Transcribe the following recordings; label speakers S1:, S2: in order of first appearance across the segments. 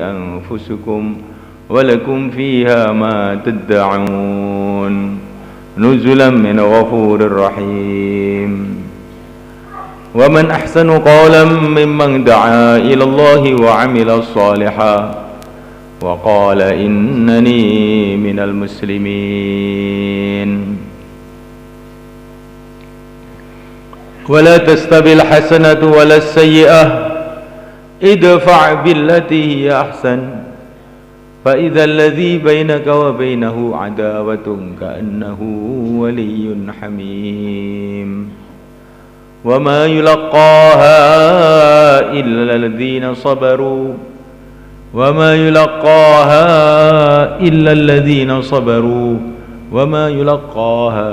S1: أنفسكم ولكم فيها ما تدعون نزلا من غفور رحيم ومن أحسن قولا ممن دعا إلى الله وعمل صالحا وقال إنني من المسلمين ولا تستوي الحسنة ولا السيئة ادفع بالتي هي أحسن فإذا الذي بينك وبينه عداوة كأنه ولي حميم وما يلقاها إلا الذين صبروا وما يلقاها إلا الذين صبروا وما يلقاها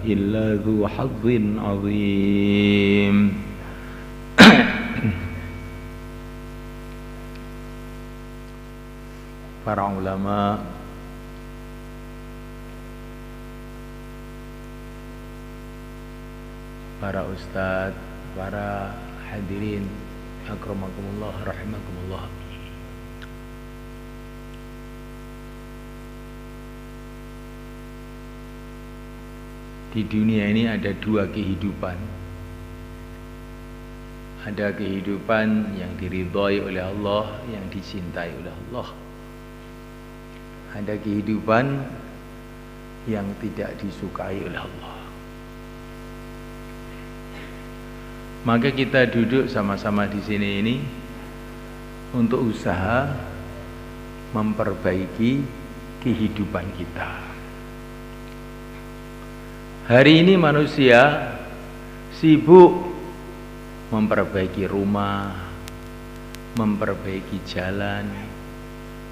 S1: إلا ذو حظ عظيم. Para ulama, para ustadz, para hadirin, akramakumullah, rahimakumullah. Di dunia ini ada dua kehidupan. Ada kehidupan yang diridhai oleh Allah, yang dicintai oleh Allah. Ada kehidupan yang tidak disukai oleh Allah. Maka kita duduk sama-sama di sini ini untuk usaha memperbaiki kehidupan kita. Hari ini manusia sibuk memperbaiki rumah, memperbaiki jalan,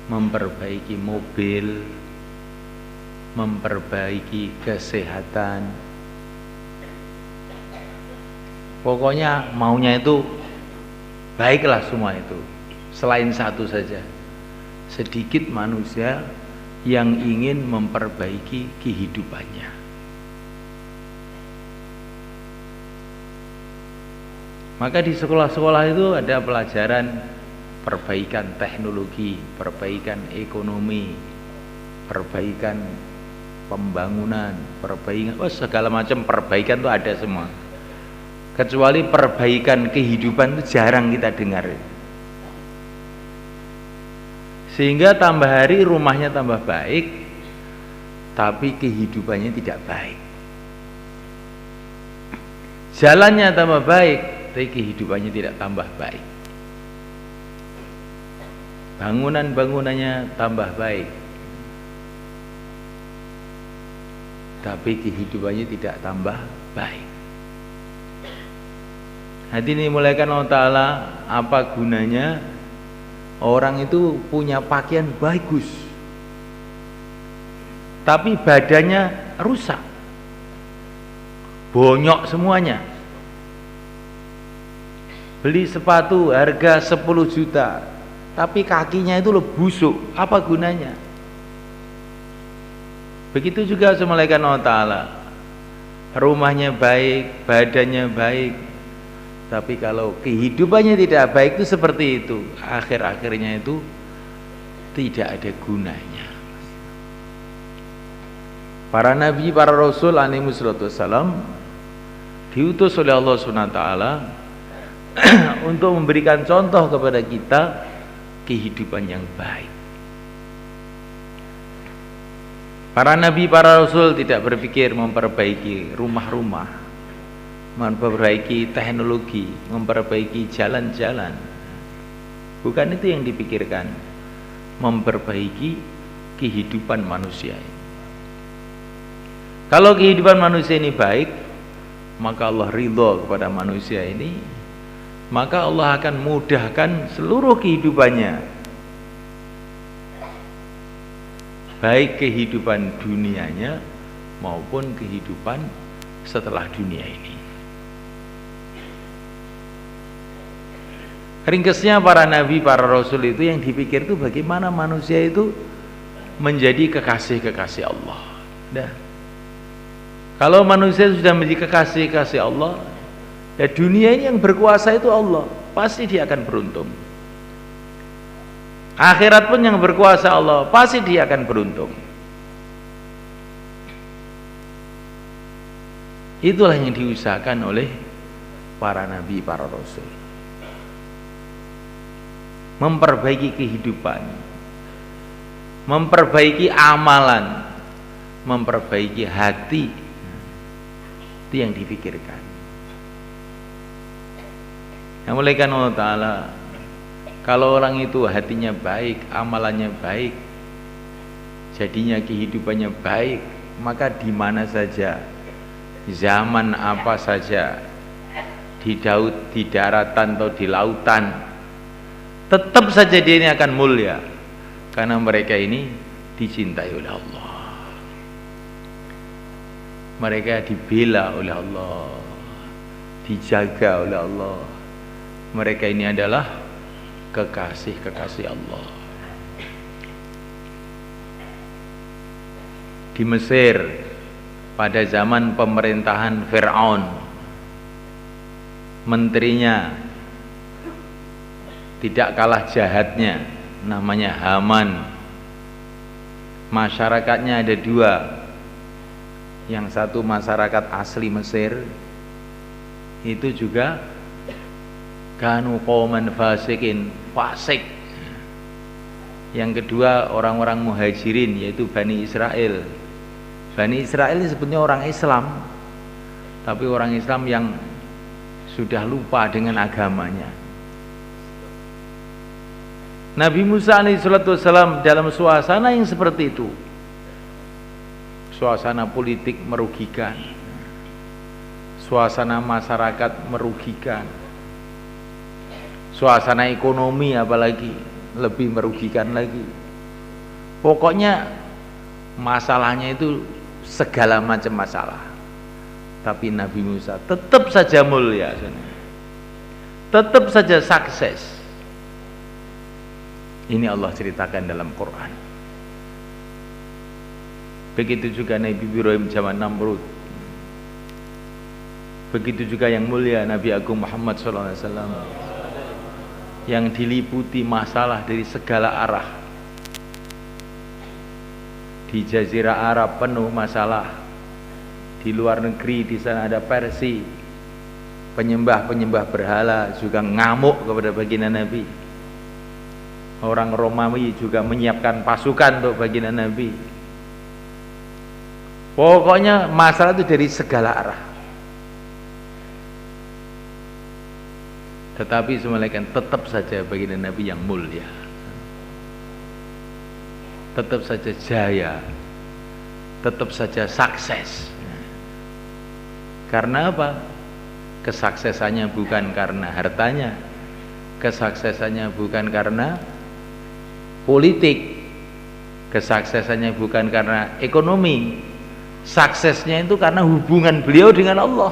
S1: memperbaiki mobil, memperbaiki kesehatan. Pokoknya maunya itu baiklah semua itu. Selain satu saja, sedikit manusia yang ingin memperbaiki kehidupannya. Maka di sekolah-sekolah itu ada pelajaran perbaikan teknologi, perbaikan ekonomi, perbaikan pembangunan, perbaikan segala macam perbaikan itu ada semua. Kecuali perbaikan kehidupan itu jarang kita dengar. Sehingga tambah hari rumahnya tambah baik, tapi kehidupannya tidak baik. Jalannya tambah baik, tapi kehidupannya tidak tambah baik. Bangunan-bangunannya tambah baik, tapi kehidupannya tidak tambah baik. Hadirin dimulakan Allah Ta'ala, apa gunanya orang itu punya pakaian bagus, tapi badannya rusak, bonyok semuanya. Beli sepatu harga 10 juta, tapi kakinya itu busuk, apa gunanya? Begitu juga malaikat Allah Ta'ala, rumahnya baik, badannya baik, tapi kalau kehidupannya tidak baik itu seperti itu, akhir-akhirnya itu tidak ada gunanya. Para nabi, para rasul alaihi wassalam diutus oleh Allah SWT untuk memberikan contoh kepada kita kehidupan yang baik. Para nabi, para rasul tidak berpikir memperbaiki rumah-rumah, memperbaiki teknologi, memperbaiki jalan-jalan. Bukan itu yang dipikirkan. Memperbaiki kehidupan manusia. Kalau kehidupan manusia ini baik, maka Allah ridho kepada manusia ini, maka Allah akan mudahkan seluruh kehidupannya, baik kehidupan dunianya maupun kehidupan setelah dunia ini. Ringkasnya para nabi, para rasul itu yang dipikir itu bagaimana manusia itu menjadi kekasih-kekasih Allah. Nah, kalau manusia sudah menjadi kekasih-kekasih Allah, ya dunia ini yang berkuasa itu Allah, pasti dia akan beruntung. Akhirat pun yang berkuasa Allah, pasti dia akan beruntung. Itulah yang diusahakan oleh para nabi, para rasul. Memperbaiki kehidupan, memperbaiki amalan, memperbaiki hati. Itu yang dipikirkan. Yang oleh karena Allah Ta'ala, kalau orang itu hatinya baik, amalannya baik, jadinya kehidupannya baik, maka di mana saja, zaman apa saja, di daratan atau di lautan, tetap saja dia ini akan mulia, karena mereka ini dicintai oleh Allah, mereka dibela oleh Allah, dijaga oleh Allah. Mereka ini adalah kekasih-kekasih Allah. Di Mesir pada zaman pemerintahan Fir'aun, menterinya tidak kalah jahatnya, namanya Haman. Masyarakatnya ada dua, yang satu masyarakat asli Mesir, itu juga kanu qauman fasikin, fasik. Yang kedua orang-orang muhajirin, yaitu Bani Israel. Bani Israel ini sebetulnya orang Islam, tapi orang Islam yang sudah lupa dengan agamanya. Nabi Musa alaihissalam dalam suasana yang seperti itu, suasana politik merugikan, suasana masyarakat merugikan, suasana ekonomi apalagi lebih merugikan lagi. Pokoknya masalahnya itu segala macam masalah. Tapi Nabi Musa tetap saja mulia, tetap saja sukses. Ini Allah ceritakan dalam Quran. Begitu juga Nabi Ibrahim zaman Namrud. Begitu juga yang mulia Nabi Agung Muhammad SAW, yang diliputi masalah dari segala arah. Di Jazirah Arab penuh masalah. Di luar negeri di sana ada Persia, penyembah-penyembah berhala juga ngamuk kepada baginda Nabi. Orang Romawi juga menyiapkan pasukan untuk baginda Nabi. Pokoknya masalah itu dari segala arah. Tetapi semalakan tetap saja baginda Nabi yang mulia, tetap saja jaya, tetap saja sukses. Karena apa? Kesuksesannya bukan karena hartanya, kesuksesannya bukan karena politik, kesuksesannya bukan karena ekonomi, suksesnya itu karena hubungan beliau dengan Allah.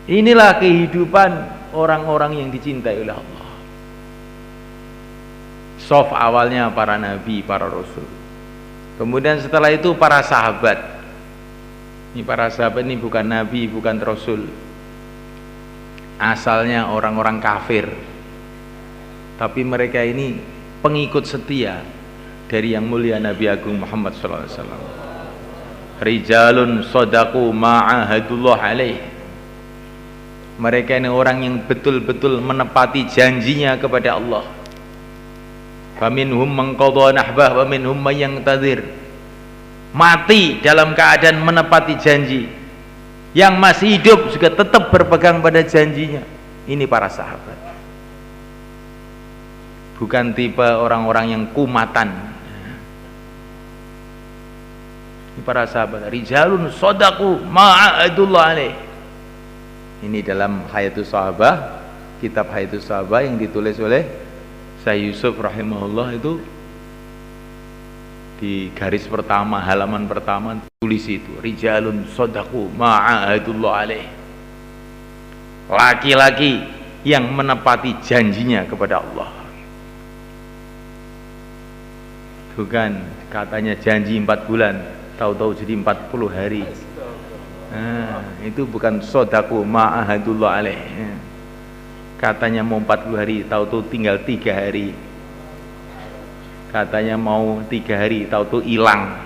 S1: Inilah kehidupan orang-orang yang dicintai oleh Allah. Soft awalnya para nabi, para rasul. Kemudian setelah itu para sahabat. Ini para sahabat ini bukan nabi, bukan rasul. Asalnya orang-orang kafir. Tapi mereka ini pengikut setia dari yang mulia Nabi Agung Muhammad SAW. Rijalun sadaqu ma'ahadullah alaih. Mereka ini orang yang betul-betul menepati janjinya kepada Allah. Faminhum man qadha nahbah wa minhum man yantazir. Mati dalam keadaan menepati janji. Yang masih hidup juga tetap berpegang pada janjinya. Ini para sahabat. Bukan tipe orang-orang yang kumatan. Ini para sahabat. Rijalun sadaqu ma'ahadullah alaih. Ini dalam Hayatus Sahabah, kitab Hayatus Sahabah yang ditulis oleh Syekh Yusuf rahimahullah, itu di garis pertama, halaman pertama tulis itu, rijalun sadaqu ma'ahadullah alaih. Laki-laki yang menepati janjinya kepada Allah. Bukan katanya janji 4 bulan, tahu-tahu jadi 40 hari. Nah, itu bukan sodaku ma'ahadullah alaih. Katanya mau 40 hari, tahu-tahu tinggal 3 hari. Katanya mau 3 hari, tahu-tahu hilang.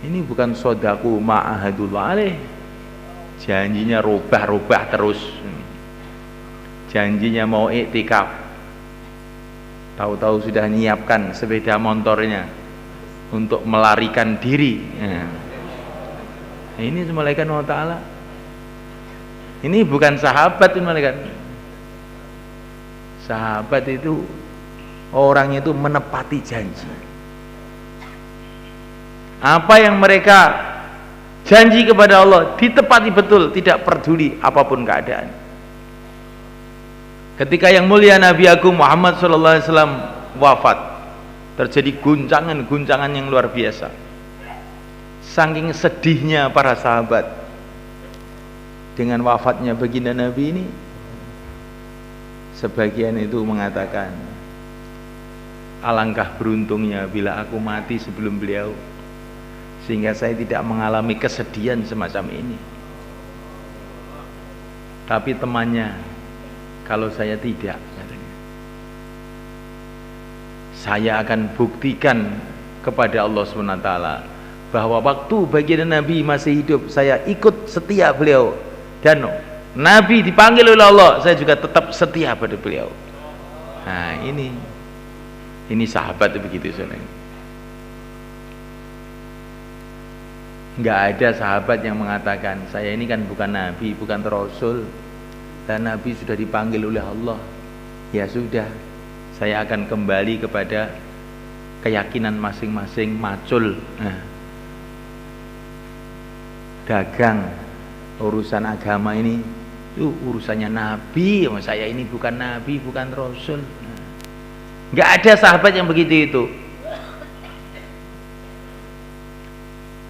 S1: Ini bukan sodaku ma'ahadullah alaih. Janjinya rubah-rubah terus. Janjinya mau iktikaf, tahu-tahu sudah menyiapkan sepeda motornya untuk melarikan diri. Ini malaikat Allah Ta'ala. Ini bukan sahabat itu malaikat. Sahabat itu orangnya itu menepati janji. Apa yang mereka janji kepada Allah ditepati betul, tidak peduli apapun keadaan. Ketika yang mulia Nabi Agung Muhammad SAW wafat, terjadi guncangan-guncangan yang luar biasa. Saking sedihnya para sahabat dengan wafatnya baginda Nabi ini, sebagian itu mengatakan, alangkah beruntungnya bila aku mati sebelum beliau, sehingga saya tidak mengalami kesedihan semacam ini. Tapi temannya, kalau saya tidak, katanya, saya akan buktikan kepada Allah SWT bahwa waktu baginda Nabi masih hidup, saya ikut setia beliau, dan Nabi dipanggil oleh Allah, saya juga tetap setia pada beliau. Nah, ini sahabat begitu saudara. Nggak ada sahabat yang mengatakan, saya ini kan bukan Nabi, bukan Rasul, dan Nabi sudah dipanggil oleh Allah, ya sudah, saya akan kembali kepada keyakinan masing-masing, macul. Dagang urusan agama ini itu urusannya Nabi, saya ini bukan Nabi, bukan Rasul. Nggak ada sahabat yang begitu itu.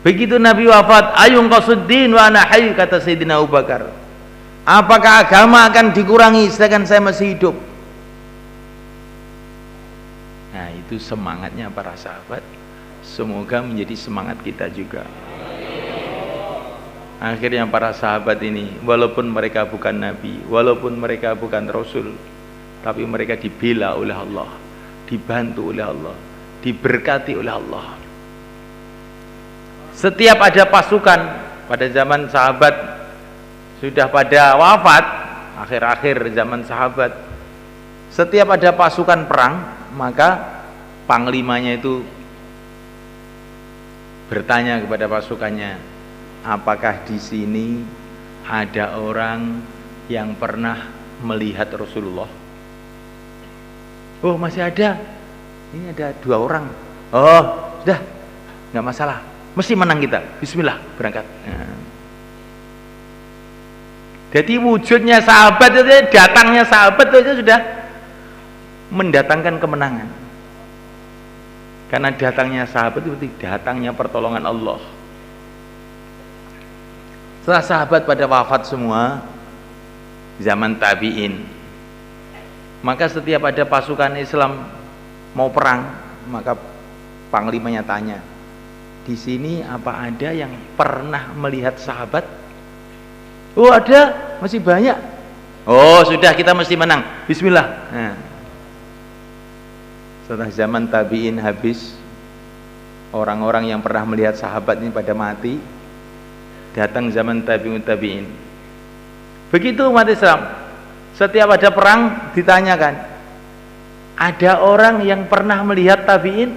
S1: Begitu Nabi wafat, ayung qasuddin wa ana hayy, kata Sayyidina Abu Bakar, apakah agama akan dikurangi sedangkan saya masih hidup? Nah, itu semangatnya para sahabat. Semoga menjadi semangat kita juga. Akhirnya para sahabat ini, walaupun mereka bukan Nabi, walaupun mereka bukan Rasul, tapi mereka dibela oleh Allah, dibantu oleh Allah, diberkati oleh Allah. Setiap ada pasukan pada zaman sahabat sudah pada wafat, akhir-akhir zaman sahabat, setiap ada pasukan perang, maka panglimanya itu bertanya kepada pasukannya, apakah di sini ada orang yang pernah melihat Rasulullah? Oh, masih ada. Ini ada 2 orang. Oh, sudah, nggak masalah. Mesti menang kita. Bismillah, berangkat. Nah. Jadi wujudnya sahabat itu, datangnya sahabat itu sudah mendatangkan kemenangan. Karena datangnya sahabat itu datangnya pertolongan Allah. Setelah sahabat pada wafat semua, zaman tabi'in, maka setiap ada pasukan Islam mau perang, maka panglimanya tanya, di sini apa ada yang pernah melihat sahabat? Oh, ada, masih banyak. Oh, sudah, kita mesti menang. Bismillah. Nah. Setelah zaman tabi'in habis, orang-orang yang pernah melihat sahabat ini pada mati, datang zaman tabi'in. Begitu umat Islam, setiap ada perang ditanyakan, ada orang yang pernah melihat tabi'in,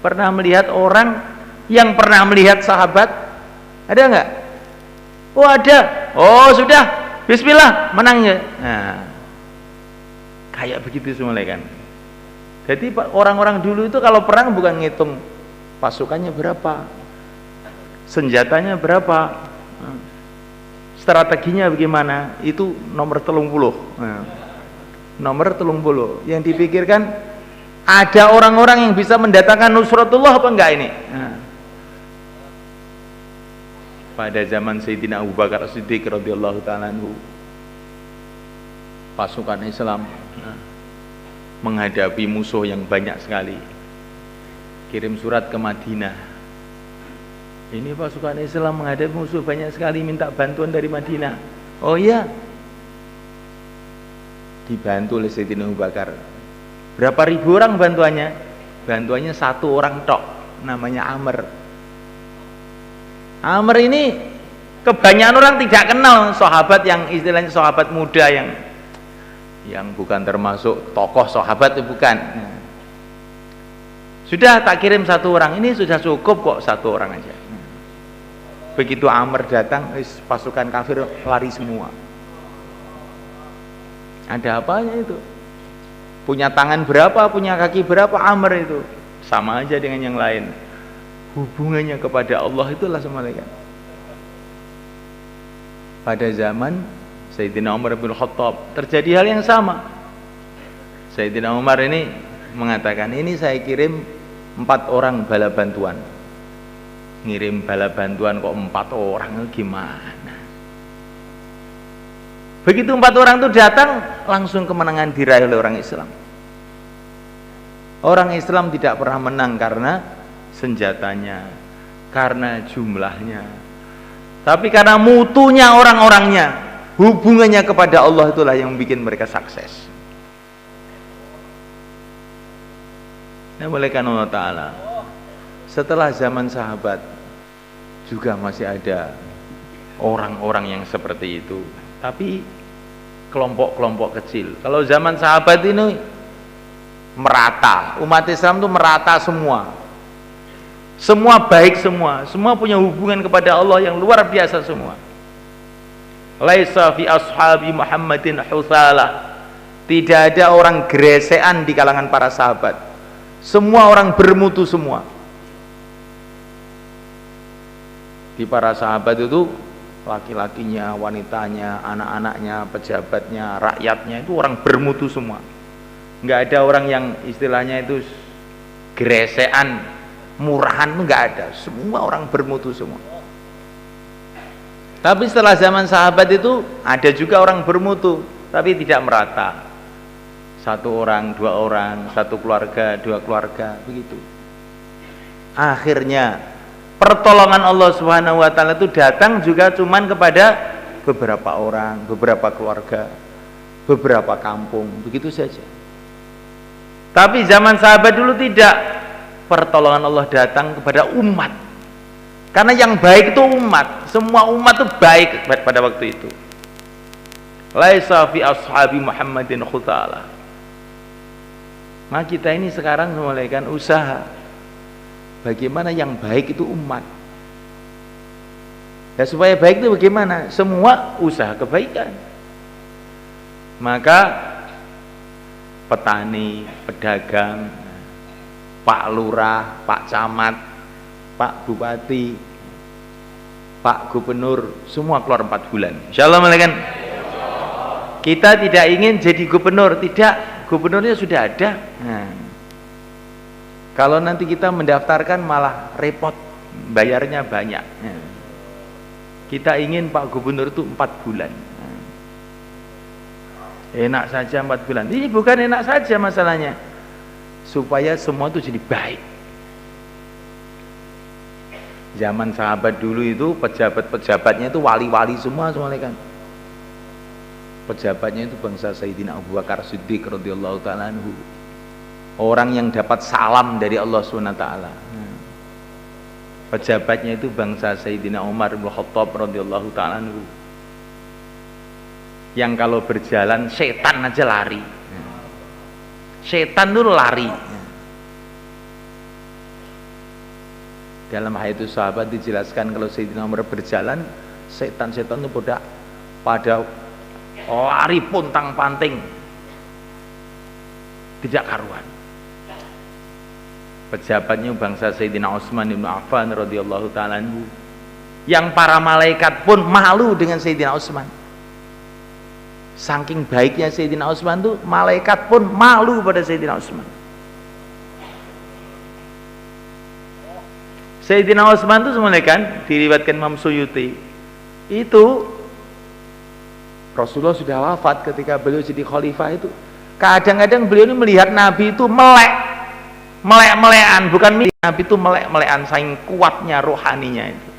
S1: pernah melihat orang yang pernah melihat sahabat? Ada enggak? Oh, ada. Oh, sudah, bismillah, menangnya. Nah, kayak begitu semua kan. Jadi orang-orang dulu itu kalau perang bukan ngitung pasukannya berapa, senjatanya berapa, strateginya bagaimana, itu nomor 30. Nah, nomor 30. Yang dipikirkan, ada orang-orang yang bisa mendatangkan nusratullah apa enggak ini? Nah. Pada zaman Sayyidina Abu Bakar As-Siddiq radhiyallahu ta'ala anhu, pasukan Islam menghadapi musuh yang banyak sekali, kirim surat ke Madinah, ini pasukan Islam menghadapi musuh banyak sekali, minta bantuan dari Madinah. Oh iya, dibantu oleh Sayyidina Abu Bakar. Berapa ribu orang bantuannya? Bantuannya 1 orang tok, namanya Amr. Amr ini kebanyakan orang tidak kenal sahabat yang istilahnya sahabat muda yang bukan termasuk tokoh sahabat, itu bukan. Sudah tak kirim 1 orang, ini sudah cukup kok 1 orang aja. Begitu Amr datang, pasukan kafir lari semua. Ada apanya itu? Punya tangan berapa, punya kaki berapa Amr itu? Sama aja dengan yang lain. Hubungannya kepada Allah itulah semalakan. Pada zaman Sayyidina Umar bin Khattab terjadi hal yang sama. Sayyidina Umar ini mengatakan, ini saya kirim 4 orang bala bantuan. Ngirim bala bantuan kok 4 orang, gimana? Begitu 4 orang itu datang, langsung kemenangan diraih oleh orang Islam. Orang Islam tidak pernah menang karena senjatanya, karena jumlahnya, tapi karena mutunya orang-orangnya, hubungannya kepada Allah, itulah yang bikin mereka sukses. Nah, oleh karena Allah Ta'ala, setelah zaman sahabat juga masih ada orang-orang yang seperti itu, tapi kelompok-kelompok kecil. Kalau zaman sahabat ini merata, umat Islam itu merata semua. Semua baik semua punya hubungan kepada Allah yang luar biasa semua. Laisa fi ashabi Muhammadin husalah. Tidak ada orang geresean di kalangan para sahabat. Semua orang bermutu semua. Di para sahabat itu laki-lakinya, wanitanya, anak-anaknya, pejabatnya, rakyatnya, itu orang bermutu semua. Nggak ada orang yang istilahnya itu geresean, murahan, itu nggak ada. Semua orang bermutu semua. Tapi setelah zaman sahabat itu ada juga orang bermutu, tapi tidak merata. 1 orang, 2 orang, 1 keluarga, 2 keluarga, begitu. Akhirnya pertolongan Allah Subhanahu wa Ta'ala itu datang juga cuman kepada beberapa orang, beberapa keluarga, beberapa kampung, begitu saja. Tapi zaman sahabat dulu tidak. Pertolongan Allah datang kepada umat. Karena yang baik itu umat. Semua umat itu baik pada waktu itu. Laisa fi ashabi Muhammadin khutala. Nah, kita ini sekarang memulaikan usaha bagaimana yang baik itu umat. Ya, supaya baik itu bagaimana? Semua usaha kebaikan. Maka petani, pedagang, Pak Lurah, Pak Camat, Pak Bupati, Pak Gubernur, semua keluar 4 bulan. Insyaallah malaikat. Kita tidak ingin jadi gubernur, tidak, gubernurnya sudah ada. Nah, kalau nanti kita mendaftarkan malah repot, bayarnya banyak. Kita ingin Pak Gubernur itu 4 bulan. Enak saja 4 bulan. Ini bukan enak saja masalahnya. Supaya semua itu jadi baik. Zaman sahabat dulu itu pejabat-pejabatnya itu wali-wali semua kan. Pejabatnya itu bangsa Sayyidina Abu Bakar Siddiq radhiyallahu ta'ala anhu. Orang yang dapat salam dari Allah SWT. Pejabatnya itu bangsa Sayyidina Umar bin Khattab radhiyallahu ta'ala anhu. Yang kalau berjalan setan aja lari. Setan itu lari. Dalam hadis itu sahabat dijelaskan kalau Sayyidina Umar berjalan, setan-setan itu pada lari puntang-panting, tidak karuan. Pejabatnya bangsa Sayyidina Utsman bin Affan radhiyallahu ta'ala anhu, yang para malaikat pun malu dengan Sayyidina Utsman. Saking baiknya Sayyidina Utsman itu, malaikat pun malu pada Sayyidina Utsman. Sayyidina Utsman itu semuanya kan diriwayatkan Imam Suyuti, itu Rasulullah sudah wafat ketika beliau jadi khalifah itu. Kadang-kadang beliau ini melihat Nabi itu melek-melekan, bukan Nabi itu melek-melekan, saking kuatnya rohaninya itu.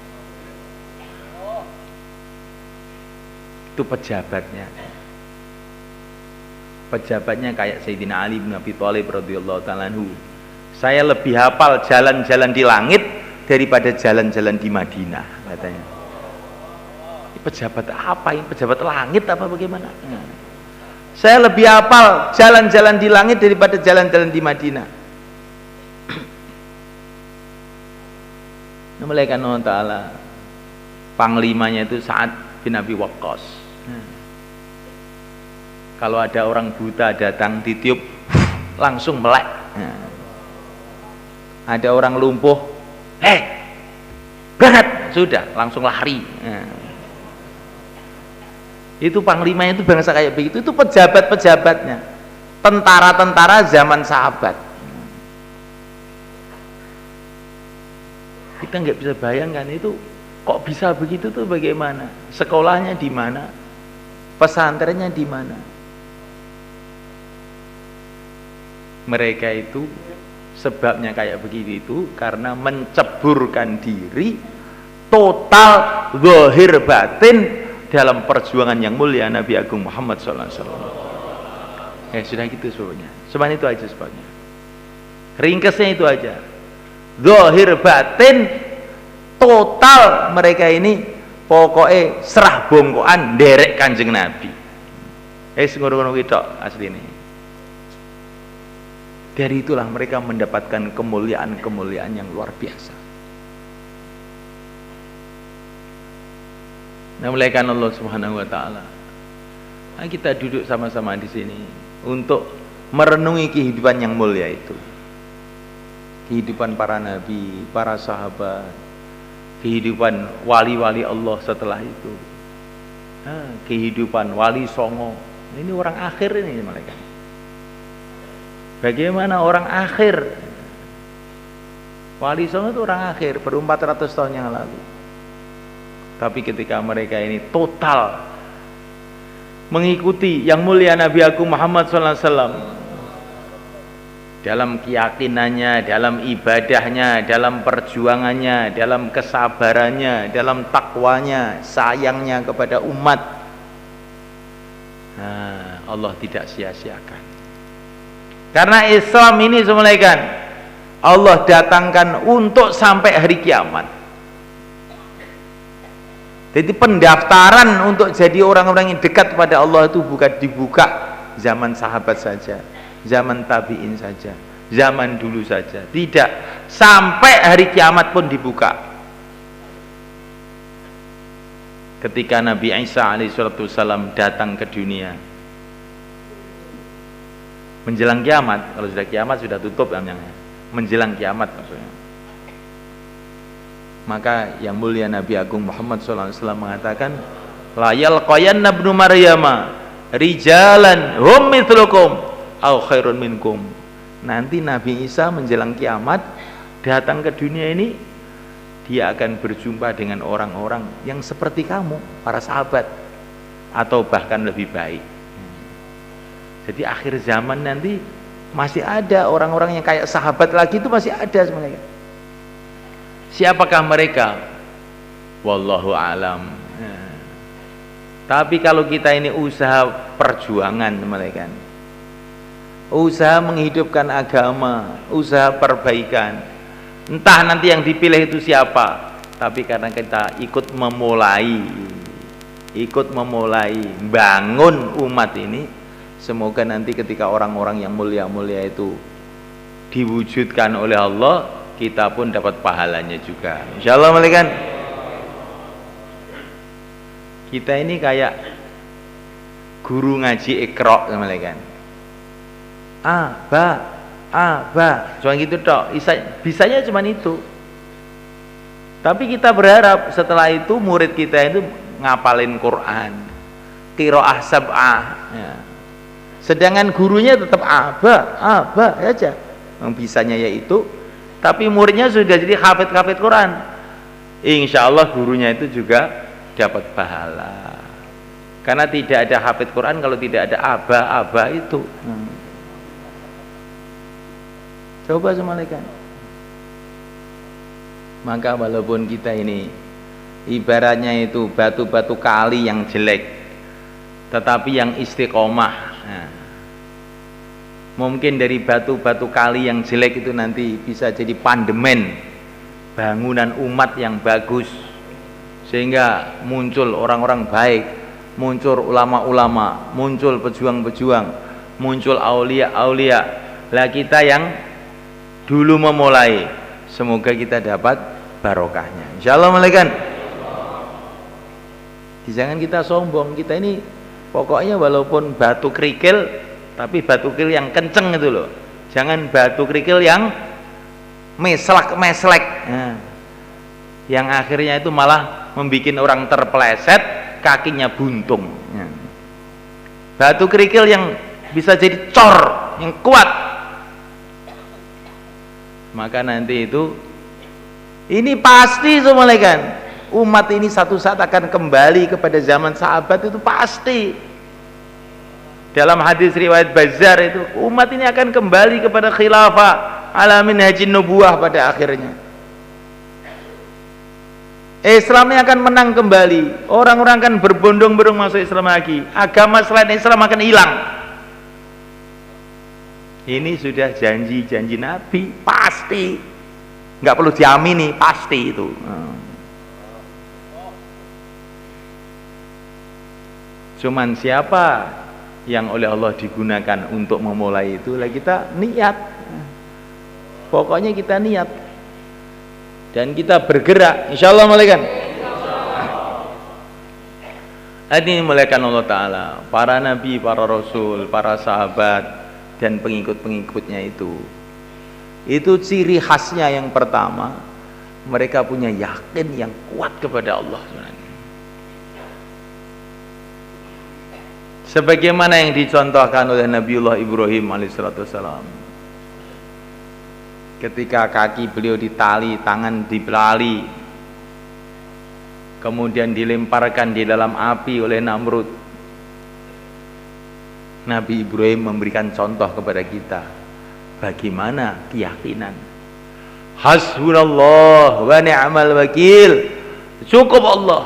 S1: Itu pejabatnya. pejabatnya kayak Sayyidina Ali bin Abi Thalib radhiyallahu ta'ala anhu. Saya lebih hafal jalan-jalan di langit daripada jalan-jalan di Madinah, katanya. Ini pejabat apa ini? Pejabat langit apa bagaimana? Saya lebih hafal jalan-jalan di langit daripada jalan-jalan di Madinah. Malaikat Allah Ta'ala, panglimanya itu Sa'ad bin Abi Waqqas. Kalau ada orang buta datang ditiup langsung melek. Ada orang lumpuh, berangkat, sudah langsung lari. Itu panglimanya itu bangsa kayak begitu. Itu pejabat-pejabatnya, tentara-tentara zaman sahabat. Kita nggak bisa bayangkan itu kok bisa begitu tuh, bagaimana? Sekolahnya di mana? Pesantrennya di mana? Mereka itu sebabnya kayak begitu itu karena menceburkan diri total zahir batin dalam perjuangan yang mulia Nabi Agung Muhammad SAW. Sudah gitu sebabnya. Sebenarnya itu aja sebabnya. Ringkasnya itu aja. Zahir batin total mereka ini pokoknya serah bongkoan derek Kanjeng Nabi. Ngono-ngono gitu asli ini. Dari itulah mereka mendapatkan kemuliaan-kemuliaan yang luar biasa. Nah, muliakan Allah Subhanahu wa taala. Nah, kita duduk sama-sama di sini untuk merenungi kehidupan yang mulia itu. Kehidupan para nabi, para sahabat, kehidupan wali-wali Allah setelah itu, kehidupan wali songo. Ini orang akhir ini malaikat. Bagaimana orang akhir? Wali songo itu orang akhir, baru 400 tahun yang lalu. Tapi ketika mereka ini total mengikuti yang mulia Nabi Agung Muhammad SAW, dalam keyakinannya, dalam ibadahnya, dalam perjuangannya, dalam kesabarannya, dalam takwanya, sayangnya kepada umat, Allah tidak sia-siakan. Karena Islam ini semuanya Allah datangkan untuk sampai hari kiamat. Jadi pendaftaran untuk jadi orang-orang yang dekat kepada Allah itu bukan dibuka zaman sahabat saja, zaman tabi'in saja, zaman dulu saja. Tidak, sampai hari kiamat pun dibuka. Ketika Nabi Isa alaihissalam datang ke dunia menjelang kiamat, kalau sudah kiamat sudah tutup namanya, menjelang kiamat maksudnya, maka yang mulia Nabi Agung Muhammad SAW mengatakan, la yalqayanna ibnu Maryama rijalan hum mithlukum au khairun minkum. Nanti Nabi Isa menjelang kiamat datang ke dunia ini, dia akan berjumpa dengan orang-orang yang seperti kamu, para sahabat, atau bahkan lebih baik. Jadi akhir zaman nanti masih ada orang-orang yang kayak sahabat lagi, itu masih ada sebenarnya. Siapakah mereka? Wallahu alam. Tapi kalau kita ini usaha perjuangan mereka, usaha menghidupkan agama, usaha perbaikan, entah nanti yang dipilih itu siapa, tapi karena kita ikut memulai bangun umat ini, semoga nanti ketika orang-orang yang mulia-mulia itu diwujudkan oleh Allah, kita pun dapat pahalanya juga, insyaallah. Malaikat kita ini kayak guru ngaji Iqra, malaikat. Cuma gitu tok, bisanya cuma itu. Tapi kita berharap setelah itu murid kita itu ngapalin Quran, qiraah sab'ah, ya. Sedangkan gurunya tetap aba aja, yang bisanya yaitu, tapi muridnya sudah jadi hafid Quran. Insya Allah gurunya itu juga dapat pahala, karena tidak ada hafid Quran kalau tidak ada aba itu. Coba semalaikan. Maka walaupun kita ini ibaratnya itu batu-batu kali yang jelek, tetapi yang istiqomah, Mungkin dari batu-batu kali yang jelek itu nanti bisa jadi pandemen bangunan umat yang bagus, sehingga muncul orang-orang baik, muncul ulama-ulama, muncul pejuang-pejuang, muncul aulia-aulia. Lah kita yang dulu memulai, semoga kita dapat barokahnya, insyaallah. Malaikat, jangan kita sombong. Kita ini pokoknya walaupun batu kerikil, tapi batu kerikil yang kenceng itu loh, jangan batu kerikil yang meslek, nah, yang akhirnya itu malah membuat orang terpeleset, kakinya buntung. Nah, batu kerikil yang bisa jadi cor, yang kuat, maka nanti itu ini pasti semua kan, umat ini satu saat akan kembali kepada zaman sahabat, itu pasti. Dalam hadis riwayat Bazzar itu, umat ini akan kembali kepada khilafah ala minhajin nubuwah pada akhirnya. Islamnya akan menang kembali, orang-orang akan berbondong-bondong masuk Islam lagi, agama selain Islam akan hilang. Ini sudah janji-janji Nabi, pasti, nggak perlu diamini, pasti itu. Cuman siapa yang oleh Allah digunakan untuk memulai itu, lah kita niat, pokoknya kita niat dan kita bergerak, insyaallah. Malaikat ini muliakan Allah Ta'ala, para nabi, para rasul, para sahabat dan pengikut-pengikutnya itu ciri khasnya yang pertama, mereka punya yakin yang kuat kepada Allah. Sebagaimana yang dicontohkan oleh Nabiullah Ibrahim alaihissalam, ketika kaki beliau ditali, tangan dibelali, kemudian dilemparkan di dalam api oleh Namrud, Nabi Ibrahim memberikan contoh kepada kita bagaimana keyakinan. Hasbunallah wa ni'mal wakil, cukup Allah,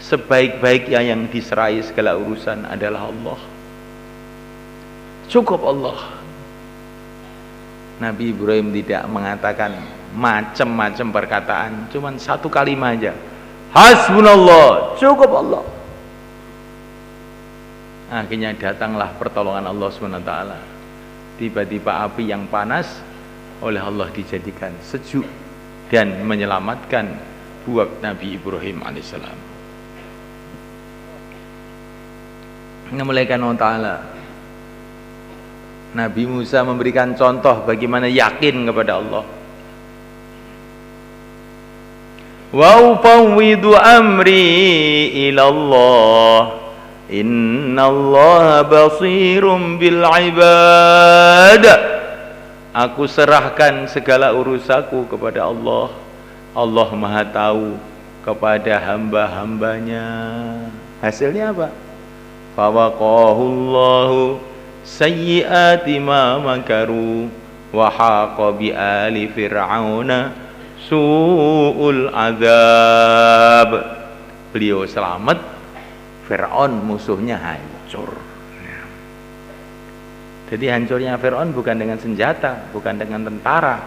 S1: sebaik-baiknya yang diserahi segala urusan adalah Allah, cukup Allah. Nabi Ibrahim tidak mengatakan macam-macam perkataan, cuman satu kalimat aja, hasbunallah, cukup Allah. Akhirnya datanglah pertolongan Allah SWT. Tiba-tiba api yang panas oleh Allah dijadikan sejuk dan menyelamatkan buat Nabi Ibrahim alaihissalam. Muliakan Allah Ta'ala, Nabi Musa memberikan contoh bagaimana yakin kepada Allah. Wa ufawwidu amri ilallah, innallaha basirum bil ibad. Aku serahkan segala urusanku kepada Allah. Allah Maha tahu kepada hamba-hambanya. Hasilnya apa? Fawaqahullahu sayyiati ma makaru wa haqa bi ali fir'auna su'ul azab. Beliau selamat, Fir'aun musuhnya hancur. Jadi hancurnya Fir'aun bukan dengan senjata, bukan dengan tentara,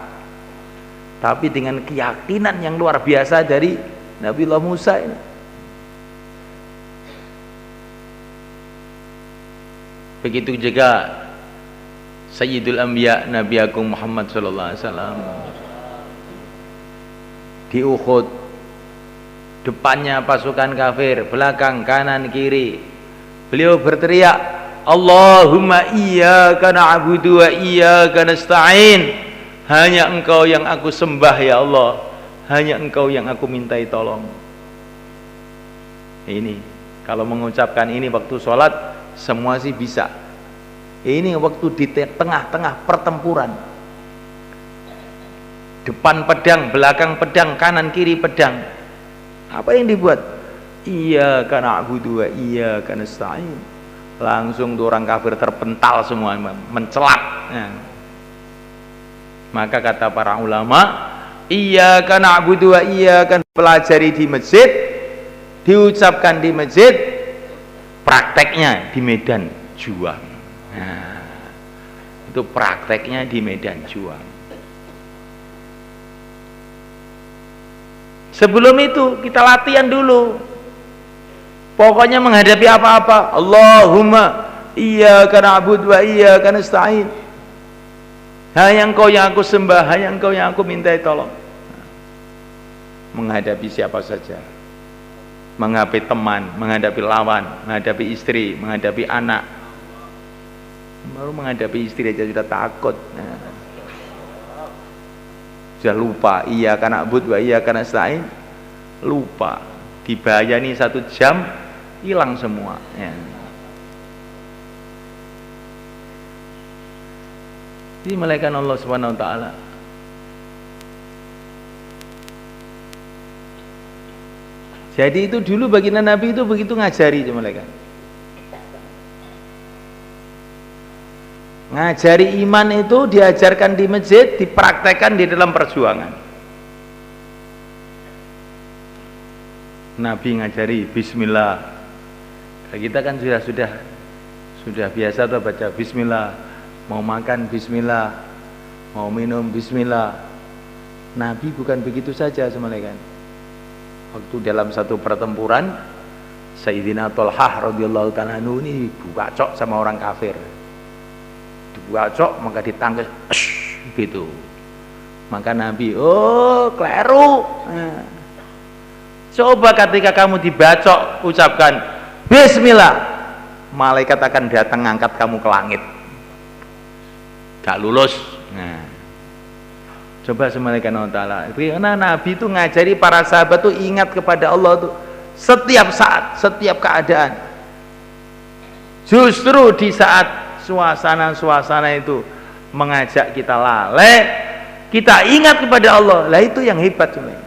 S1: tapi dengan keyakinan yang luar biasa dari Nabiullah Musa ini. Begitu juga Sayyidul Anbiya, Nabi Agung Muhammad sallallahu alaihi wasallam di Uhud, depannya pasukan kafir, belakang, kanan, kiri, beliau berteriak, Allahumma iyyaka na'budu wa iyyaka nasta'in. Hanya Engkau yang aku sembah ya Allah, hanya Engkau yang aku mintai tolong. Ini kalau mengucapkan ini waktu sholat semua sih bisa. Ini waktu di tengah-tengah pertempuran, depan pedang, belakang pedang, kanan kiri pedang, apa yang dibuat? Iyyaka na'budu wa iyyaka nasta'in. Langsung tuh orang kafir terpental semua, mencelat. Maka kata para ulama, iyyaka na'budu wa iyyaka, pelajari di masjid, diucapkan di masjid, prakteknya di medan juang. Itu prakteknya di medan juang. Sebelum itu kita latihan dulu. Pokoknya menghadapi apa-apa, Allahumma iyyaka na'budu wa iyyaka nasta'in. Hanya Engkau yang aku sembah, hanya Engkau yang aku mintai tolong. Menghadapi siapa saja, menghadapi teman, menghadapi lawan, menghadapi istri, menghadapi anak. Baru menghadapi istri aja sudah takut. Sudah lupa, iyyaka na'budu wa iyyaka nasta'in, lupa. Dibayani 1 jam, hilang semua. Ini malaikat Allah Subhanahu wa taala. Jadi itu dulu baginda Nabi itu begitu ngajari malaikat. Ngajari iman itu diajarkan di masjid, dipraktekkan di dalam perjuangan. Nabi ngajari bismillah. Kita kan sudah biasa tuh baca bismillah. Mau makan bismillah, mau minum bismillah. Nabi bukan begitu saja malaikat. Waktu dalam satu pertempuran, Sayyidina Thalhah radhiyallahu ta'ala anhu ini bacok sama orang kafir. Dibacok maka ditangkis gitu. Maka Nabi, oh keliru. Coba ketika kamu dibacok, ucapkan bismillah, malaikat akan datang ngangkat kamu ke langit. Gak lulus. Coba semalaikat Allah Ta'ala. Karena Nabi itu ngajari para sahabat tuh ingat kepada Allah tuh setiap saat, setiap keadaan. Justru di saat suasana-suasana itu mengajak kita lalai, kita ingat kepada Allah. Lah itu yang hebat sebenarnya.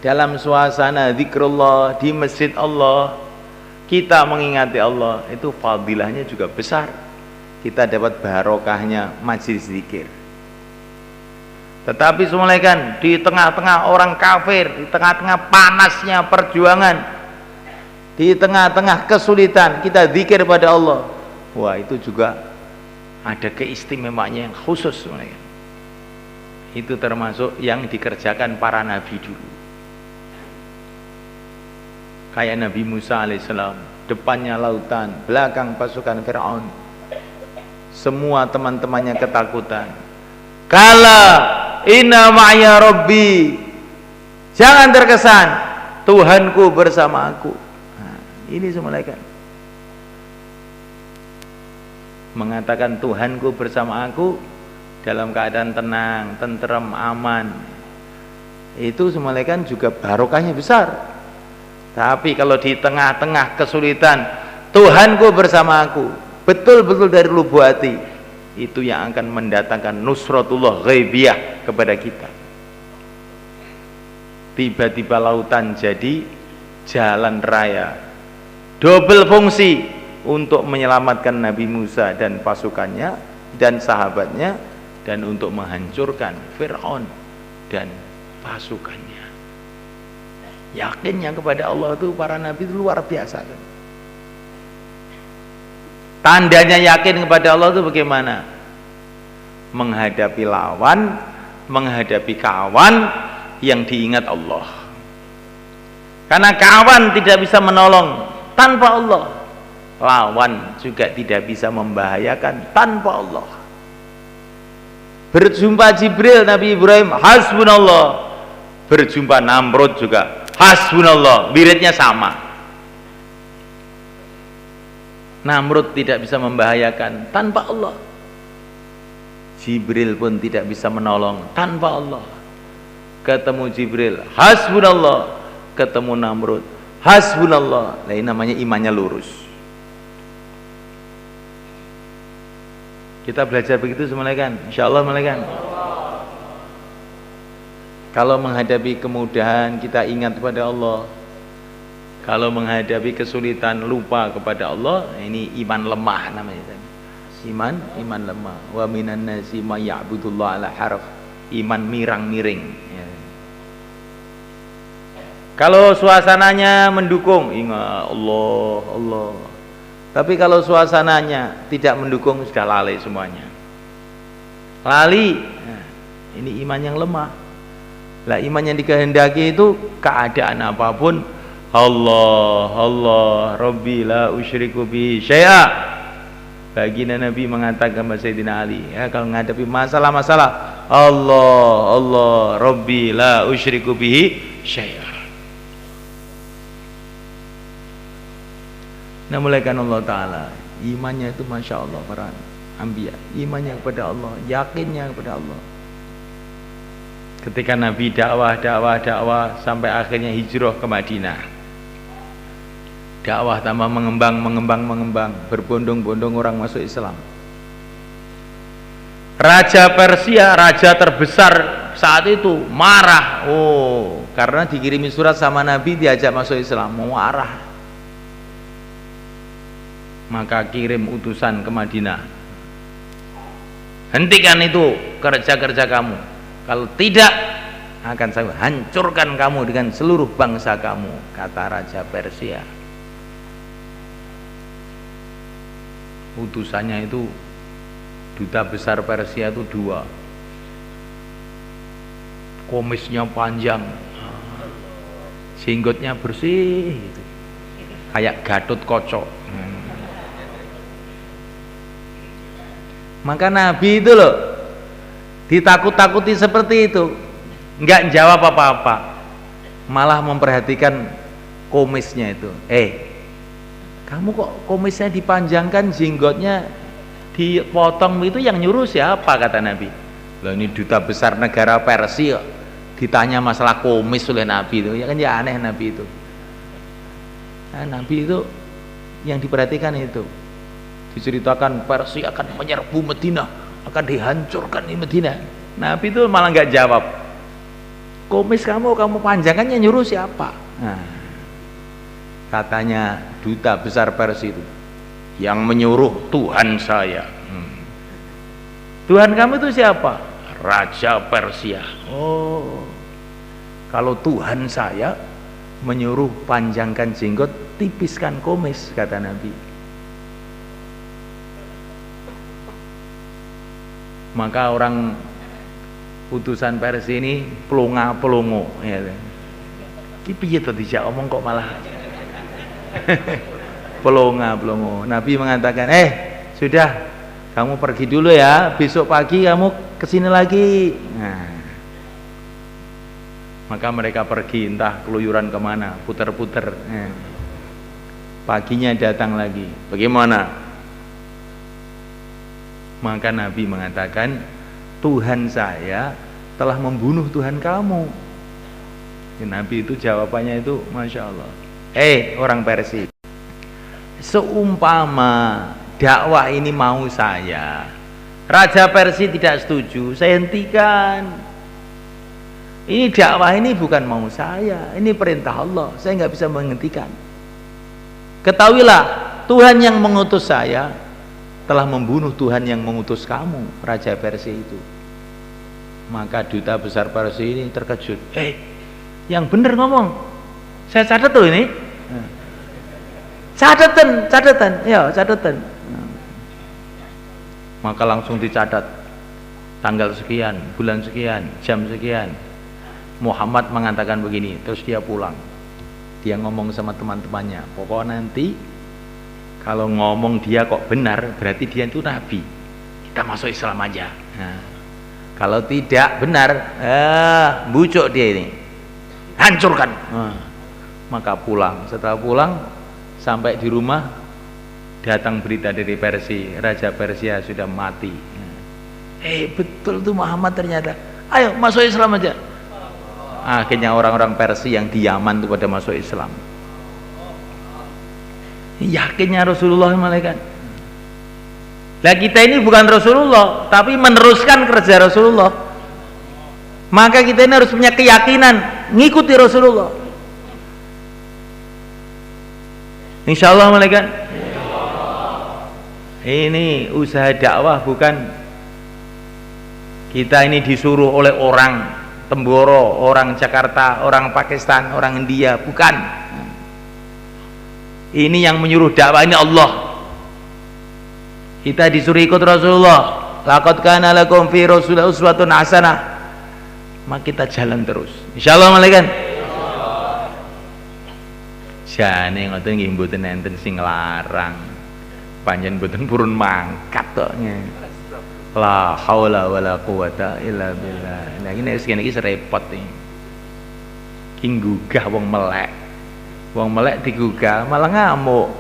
S1: Dalam suasana zikrullah di masjid Allah, kita mengingati Allah, itu fadilahnya juga besar. Kita dapat barokahnya majlis zikir. Tetapi semalaikat di tengah-tengah orang kafir, di tengah-tengah panasnya perjuangan, di tengah-tengah kesulitan, kita zikir pada Allah. Wah, itu juga ada keistimewaannya yang khusus semalaikat. Itu termasuk yang dikerjakan para nabi dulu. Kayak Nabi Musa alaihissalam, depannya lautan, belakang pasukan Fir'aun. Semua teman-temannya ketakutan. Kala inna ma'ya rabbi, jangan terkesan Tuhanku bersama aku. Nah, ini malaikat mengatakan Tuhanku bersama aku dalam keadaan tenang, tenteram, aman. Itu malaikat juga barokahnya besar. Tapi kalau di tengah-tengah kesulitan, Tuhanku bersama aku, betul-betul dari lubuk hati, itu yang akan mendatangkan nusratullah ghaibiyah kepada kita. Tiba-tiba lautan jadi jalan raya, double fungsi untuk menyelamatkan Nabi Musa dan pasukannya dan sahabatnya, dan untuk menghancurkan Fir'aun dan pasukannya. Yakinnya kepada Allah itu para nabi itu luar biasa. Tandanya yakin kepada Allah itu bagaimana? Menghadapi lawan, menghadapi kawan yang diingat Allah. Karena kawan tidak bisa menolong tanpa Allah, lawan juga tidak bisa membahayakan tanpa Allah. Berjumpa Jibril, Nabi Ibrahim, hasbunallah. Berjumpa Namrud juga hasbunallah, wiridnya sama. Namrud tidak bisa membahayakan tanpa Allah. Jibril pun tidak bisa menolong tanpa Allah. Ketemu Jibril, hasbunallah. Ketemu Namrud, hasbunallah. Nah, ini namanya imannya lurus. Kita belajar begitu semalaikat, insyaallah malaikat. Kalau menghadapi kemudahan kita ingat kepada Allah. Kalau menghadapi kesulitan lupa kepada Allah, ini iman lemah namanya. Iman lemah. Wa minan nasi may ya'budullah ala harf. Iman mirang-miring. Ya. Kalau suasananya mendukung, ingat Allah, Allah. Tapi kalau suasananya tidak mendukung, sudah lalai semuanya. Lali. Nah, ini iman yang lemah. Lah iman yang dikehendaki itu keadaan apapun, Allah Rabbi la usyriku bihi syai'a. Baginda Nabi mengatakan kepada Sayyidina Ali, ya, kalau menghadapi masalah-masalah, Allah Rabbi la usyriku bihi syai'a. Nah, mulaikan Allah Ta'ala imannya itu Masya Allah para anbiya, imannya kepada Allah, yakinnya kepada Allah. Ketika Nabi dakwah sampai akhirnya hijrah ke Madinah, dakwah tambah mengembang, berbondong-bondong orang masuk Islam. Raja Persia, raja terbesar saat itu, marah. Karena dikirimi surat sama Nabi, diajak masuk Islam, mau marah. Maka kirim utusan ke Madinah, hentikan itu kerja-kerja kamu, kalau tidak akan saya hancurkan kamu dengan seluruh bangsa kamu, kata Raja Persia. Utusannya itu duta besar Persia itu 2, komisnya panjang, jenggotnya bersih gitu, kayak Gatot Kaca. Maka Nabi itu loh ditakut-takuti seperti itu, nggak jawab apa-apa, malah memperhatikan komisnya itu. Kamu kok komisnya dipanjangkan, jenggotnya dipotong, itu yang nyuruh siapa, kata Nabi. Loh, ini duta besar negara Persia ditanya masalah komis oleh Nabi itu, ya kan, ya aneh Nabi itu. Nah, Nabi itu yang diperhatikan itu. Diceritakan Persia akan menyerbu Madinah, akan dihancurkan di Madinah. Nabi itu malah nggak jawab. Komis kamu panjangannya nyuruh siapa? Nah, katanya duta besar Persia itu, yang menyuruh Tuhan saya. Tuhan kamu itu siapa? Raja Persia. Kalau Tuhan saya menyuruh panjangkan jenggot, tipiskan komis, kata Nabi. Maka orang utusan Persia ini pelongo ya. Iki piye to dijak omong kok malah pelongo. Nabi mengatakan, sudah, kamu pergi dulu ya, besok pagi kamu kesini lagi. Nah, maka mereka pergi, entah keluyuran kemana, puter-puter. Paginya datang lagi, bagaimana? Maka Nabi mengatakan, Tuhan saya telah membunuh Tuhan kamu. Nabi itu jawabannya itu Masya Allah. Orang Persia, seumpama dakwah ini mau saya, Raja Persia tidak setuju, saya hentikan. Ini dakwah ini bukan mau saya, ini perintah Allah, saya nggak bisa menghentikan. Ketahuilah, Tuhan yang mengutus saya telah membunuh Tuhan yang mengutus kamu, Raja Persia itu. Maka duta besar Persia ini terkejut. Yang benar ngomong, saya catat tuh ini. Catatan, ya catatan. Maka langsung dicatat, tanggal sekian, bulan sekian, jam sekian, Muhammad mengatakan begini. Terus dia pulang, dia ngomong sama teman-temannya, pokoknya nanti kalau ngomong dia kok benar, berarti dia itu Nabi, kita masuk Islam aja. Nah, kalau tidak benar, bucuk dia ini, hancurkan. Maka pulang. Setelah pulang, sampai di rumah, datang berita dari Persia, Raja Persia sudah mati. Betul tuh Muhammad ternyata. Ayo masuk Islam aja. Akhirnya orang-orang Persia yang di Yaman itu pada masuk Islam. Yakinnya Rasulullah malaikat. Lah kita ini bukan Rasulullah, tapi meneruskan kerja Rasulullah. Maka kita ini harus punya keyakinan ngikuti Rasulullah. Insyaallah malaikat. Ini usaha dakwah, bukan kita ini disuruh oleh orang Temboro, orang Jakarta, orang Pakistan, orang India, bukan. Ini yang menyuruh dakwah ini Allah. Kita disuruh ikut Rasulullah. Laqad kana lakum fi Rasulillah uswatun hasanah. Maka kita jalan terus. Insyaallah malaikat. Jane ngoten nggih mboten enten sing nglarang. Panjen mboten purun mangkat tok. La haula wala quwata illa billah. Nah ini segini iki repot iki. Ki nggugah wong melek. Wong melek digugah malah ngamuk.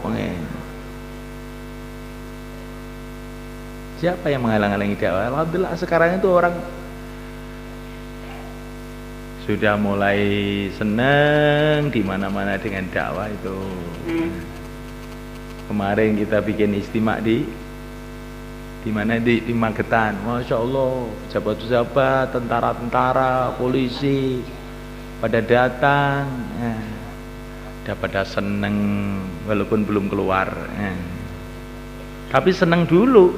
S1: Siapa yang menghalang-halangi dakwah? Alhamdulillah sekarang itu orang sudah mulai senang di mana-mana dengan dakwah itu. Kemarin kita bikin istimak di mana di Magetan. Masya Allah, pejabat-pejabat, tentara-tentara, polisi pada datang, pada seneng walaupun belum keluar. Tapi senang dulu.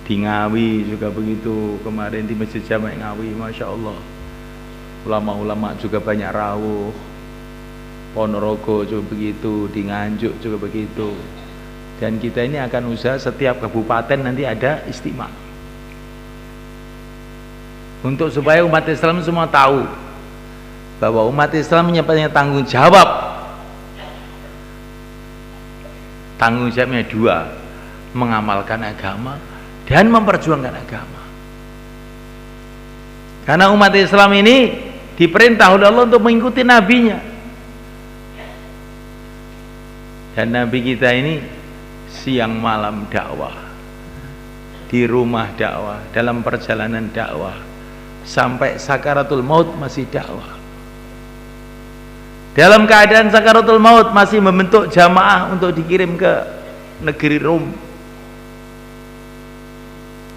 S1: Di Ngawi juga begitu, kemarin di Masjid Jami' Ngawi, Masya Allah, ulama-ulama juga banyak rawuh. Ponorogo juga begitu, di Nganjuk juga begitu. Dan kita ini akan usaha setiap kabupaten nanti ada istimewa, untuk supaya umat Islam semua tahu bahwa umat Islam punya tanggung jawab. Tanggung jawabnya dua, mengamalkan agama dan memperjuangkan agama. Karena umat Islam ini diperintah oleh Allah untuk mengikuti nabinya. Dan nabi kita ini siang malam dakwah, di rumah dakwah, dalam perjalanan dakwah, sampai sakaratul maut masih dakwah. Dalam keadaan sakaratul maut masih membentuk jamaah untuk dikirim ke negeri Rom.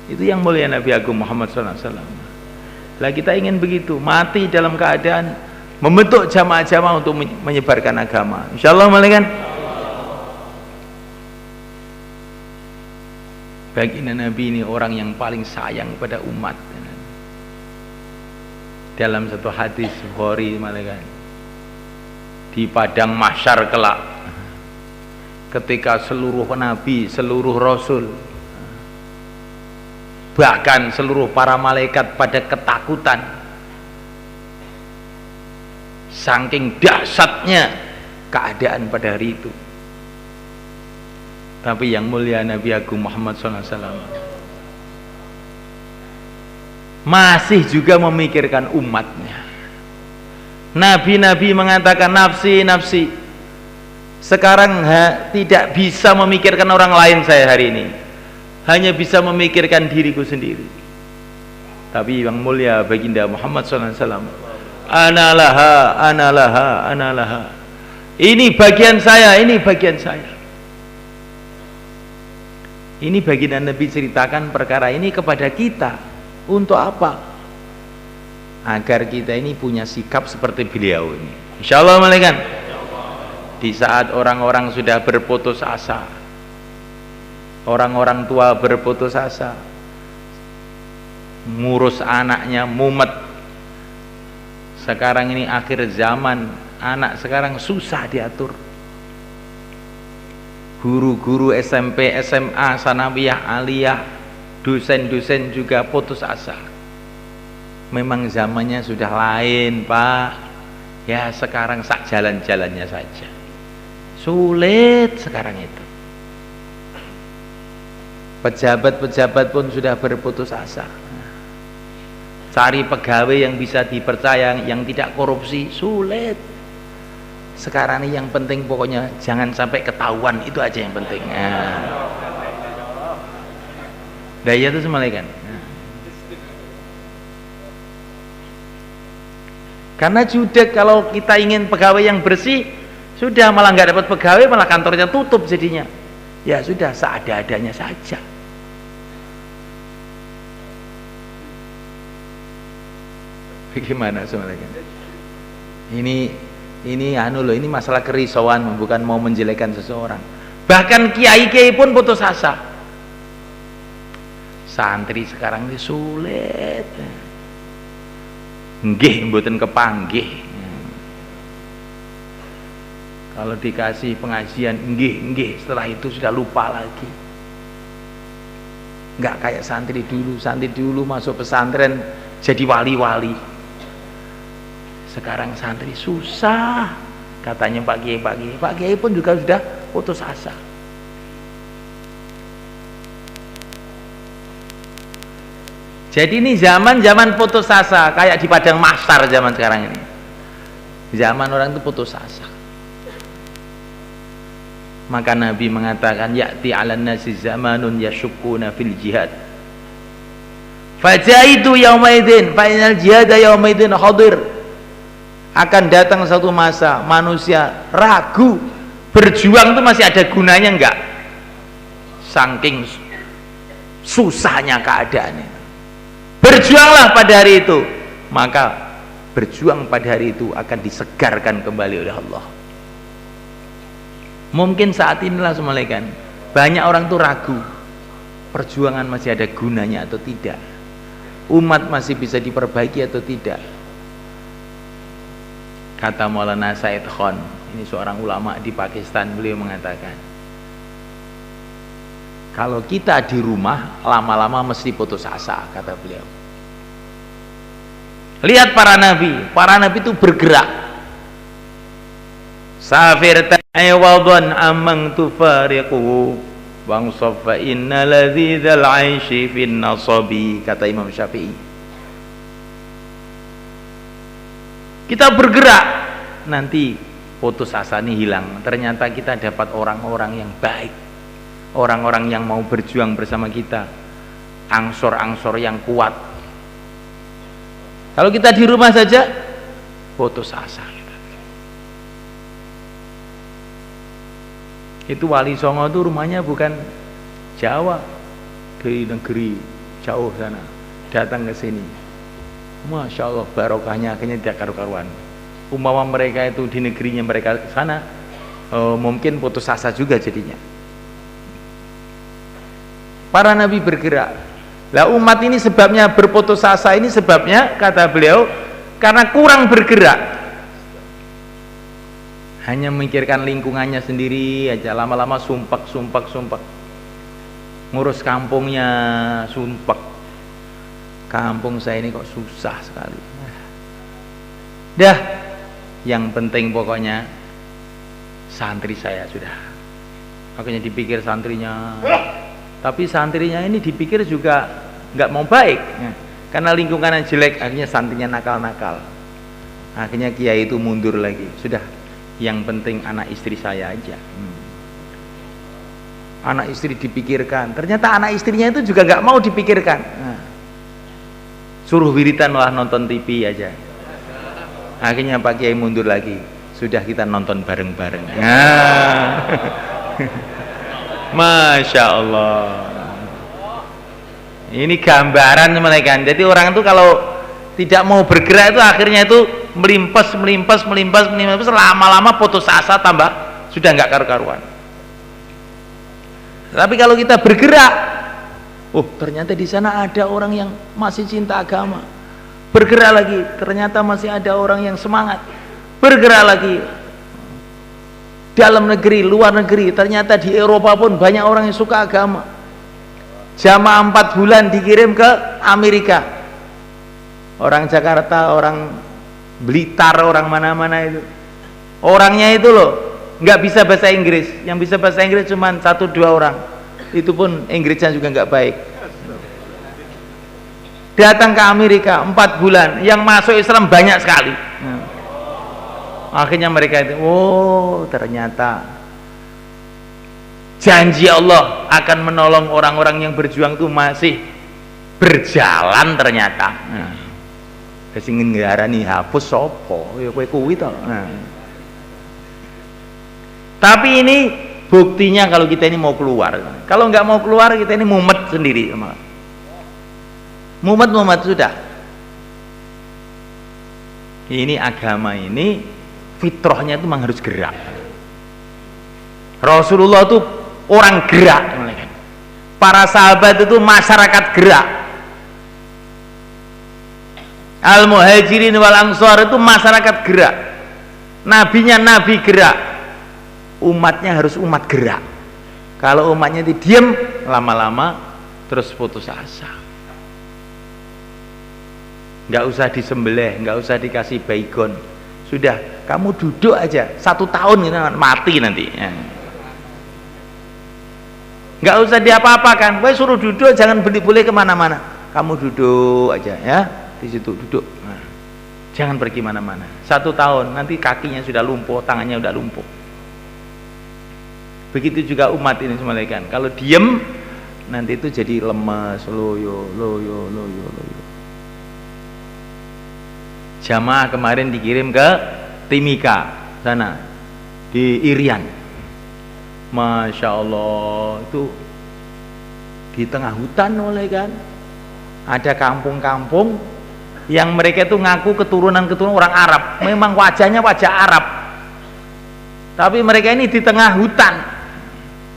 S1: Itu yang mulia Nabi Agung Muhammad SAW. Lah kita ingin begitu, mati dalam keadaan membentuk jamaah-jamaah untuk menyebarkan agama. Insyaallah malaikat. Baginda Nabi ini orang yang paling sayang pada umat. Dalam satu hadis Bukhari malaikat, di padang mahsyar kelak, ketika seluruh nabi, seluruh rasul, bahkan seluruh para malaikat pada ketakutan saking dahsyatnya keadaan pada hari itu. Tapi yang mulia Nabi Agung Muhammad SAW masih juga memikirkan umatnya. Nabi-nabi mengatakan nafsi, nafsi. Sekarang tidak bisa memikirkan orang lain saya hari ini, hanya bisa memikirkan diriku sendiri. Tapi yang mulia baginda Muhammad SAW, analaha, analaha, analaha. Ini bagian saya, ini bagian saya. Ini baginda Nabi ceritakan perkara ini kepada kita. Untuk apa? Agar kita ini punya sikap seperti beliau ini. Insyaallah malaikat. Di saat orang-orang sudah berputus asa, orang-orang tua berputus asa, ngurus anaknya mumet. Sekarang ini akhir zaman, anak sekarang susah diatur. Guru-guru SMP, SMA, sanawiyah, aliyah, dosen-dosen juga putus asa. Memang zamannya sudah lain, Pak. Ya sekarang sak jalan-jalannya saja. Sulit sekarang itu. Pejabat-pejabat pun sudah berputus asa. Cari pegawai yang bisa dipercaya, yang tidak korupsi, sulit. Sekarang ini yang penting pokoknya jangan sampai ketahuan, itu aja yang penting. Daya itu semalaikan. Karena sudah kalau kita ingin pegawai yang bersih, sudah malah nggak dapat pegawai, malah kantornya tutup jadinya. Ya sudah, seada-adanya saja. Bagaimana semalaikan? Ini anu loh, ini masalah kerisauan, bukan mau menjelekkan seseorang. Bahkan kiai-kiai pun putus asa. Santri sekarang ini sulit. Nggih mboten kepanggih. Kalau dikasih pengajian nggih, setelah itu sudah lupa lagi. Nggak kayak santri dulu masuk pesantren jadi wali-wali. Sekarang santri susah, katanya Pak Kiai pun juga sudah putus asa. Jadi ini zaman putus asa, kayak di padang mahsyar zaman sekarang ini. Zaman orang itu putus asa. Maka Nabi mengatakan ya'ti 'alan nasi zamanun yashukkuna fil jihad. Fajaitu yaumaidin fa inal jihada yaumaidin hadir. Akan datang satu masa manusia ragu berjuang itu masih ada gunanya enggak? Saking susahnya keadaan itu. Berjuanglah pada hari itu, maka berjuang pada hari itu akan disegarkan kembali oleh Allah. Mungkin saat inilah semalekan banyak orang tuh ragu perjuangan masih ada gunanya atau tidak, umat masih bisa diperbaiki atau tidak. Kata Maulana Said Khan, ini seorang ulama di Pakistan, beliau mengatakan kalau kita di rumah lama-lama mesti putus asa, kata beliau. Lihat para nabi itu bergerak. Safir ta'awadhan amang tufariquhu bang saffa inna ladzal 'aishi fin nasabi, kata Imam Syafi'i. Kita bergerak, nanti putus asa ini hilang. Ternyata kita dapat orang-orang yang baik, orang-orang yang mau berjuang bersama kita, angsor-angsor yang kuat. Kalau kita di rumah saja putus asa. Itu Wali Songo itu rumahnya bukan Jawa, dari negeri jauh sana, datang ke sini. Masya Allah, barokahnya akhirnya tidak karu-karuan. Umpama mereka itu di negerinya mereka sana, mungkin putus asa juga jadinya. Para nabi bergerak. Lah umat ini sebabnya berputus asa, ini sebabnya kata beliau karena kurang bergerak. Hanya memikirkan lingkungannya sendiri aja, lama-lama sumpek. Ngurus kampungnya sumpek. Kampung saya ini kok susah sekali. Dah, yang penting pokoknya santri saya sudah. Akhirnya dipikir santrinya. Tapi santrinya ini dipikir juga nggak mau baik. Karena lingkungannya jelek, akhirnya santrinya nakal-nakal. Akhirnya kiai itu mundur lagi. Sudah, yang penting anak istri saya aja. Anak istri dipikirkan, ternyata anak istrinya itu juga nggak mau dipikirkan. Suruh wiritan malah nonton TV aja. Akhirnya Pak Kiai mundur lagi. Sudah, kita nonton bareng-bareng. Masya Allah. Ini gambaran mereka. Jadi orang itu kalau tidak mau bergerak itu akhirnya itu melimpes, lama-lama putus asa, tambah sudah nggak karu-karuan. Tapi kalau kita bergerak, ternyata di sana ada orang yang masih cinta agama. Bergerak lagi, ternyata masih ada orang yang semangat. Bergerak lagi, dalam negeri, luar negeri, ternyata di Eropa pun banyak orang yang suka agama. Jamaah 4 bulan dikirim ke Amerika. Orang Jakarta, orang Blitar, orang mana-mana itu, orangnya itu loh nggak bisa bahasa Inggris, yang bisa bahasa Inggris cuma 1-2 orang, itu pun Inggrisnya juga nggak baik. Datang ke Amerika 4 bulan, yang masuk Islam banyak sekali. Akhirnya mereka itu, ternyata janji Allah akan menolong orang-orang yang berjuang itu masih berjalan ternyata. Sing ngarani hapus sapa ya kowe kuwi to. Tapi ini buktinya kalau kita ini mau keluar. Kalau nggak mau keluar, kita ini mumet sendiri. Mumet sudah. Ini agama ini fitrahnya itu memang harus gerak. Rasulullah itu orang gerak. Para sahabat itu masyarakat gerak. Al-Muhajirin wal Ansar itu masyarakat gerak. Nabinya nabi gerak. Umatnya harus umat gerak. Kalau umatnya diam, lama-lama terus putus asa. Nggak usah disembelih, nggak usah dikasih baygon. Sudah, kamu duduk aja 1 tahun gitu, mati nanti. Ya. Nggak usah diapa-apakan. Woi, suruh duduk, jangan boleh kemana-mana. Kamu duduk aja ya, di situ duduk. Nah, jangan pergi mana-mana. 1 tahun, nanti kakinya sudah lumpuh, tangannya sudah lumpuh. Begitu juga umat ini semalekan. Kalau diem, nanti itu jadi lemas, loyo. Jamaah kemarin dikirim ke Timika sana di Irian. Masya Allah, itu di tengah hutan kan. Ada kampung-kampung yang mereka itu ngaku keturunan orang Arab. Memang wajahnya wajah Arab, tapi mereka ini di tengah hutan.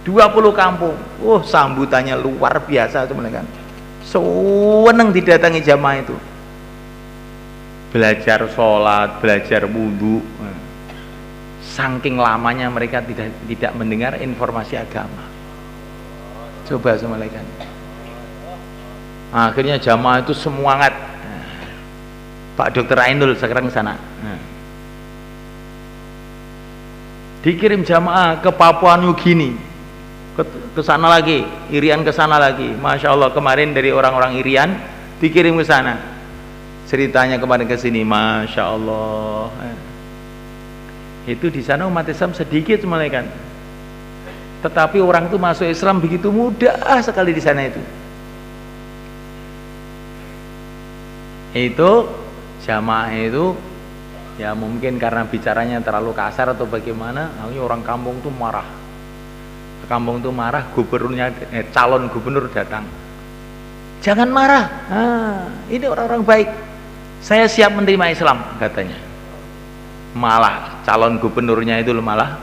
S1: 20 kampung. Sambutannya luar biasa teman-teman. Seneng didatangi jamaah itu. Belajar sholat, belajar wudhu. Saking lamanya mereka tidak mendengar informasi agama. Coba teman-teman. Akhirnya jamaah itu semangat. Pak Dr. Ainul sekarang ke sana. Dikirim jamaah ke Papua New Guinea. Ke sana lagi, Irian ke sana lagi. Masya Allah, kemarin dari orang-orang Irian dikirim ke sana. Ceritanya kemarin ke sini, Masya Allah. Itu di sana umat Islam sedikit kan. Tetapi orang itu masuk Islam begitu mudah sekali di sana itu. Itu jamaah itu ya mungkin karena bicaranya terlalu kasar atau bagaimana, orang kampung itu marah. Kampung itu marah, calon gubernur datang. Jangan marah, ini orang-orang baik, saya siap menerima Islam katanya. Malah calon gubernurnya itu malah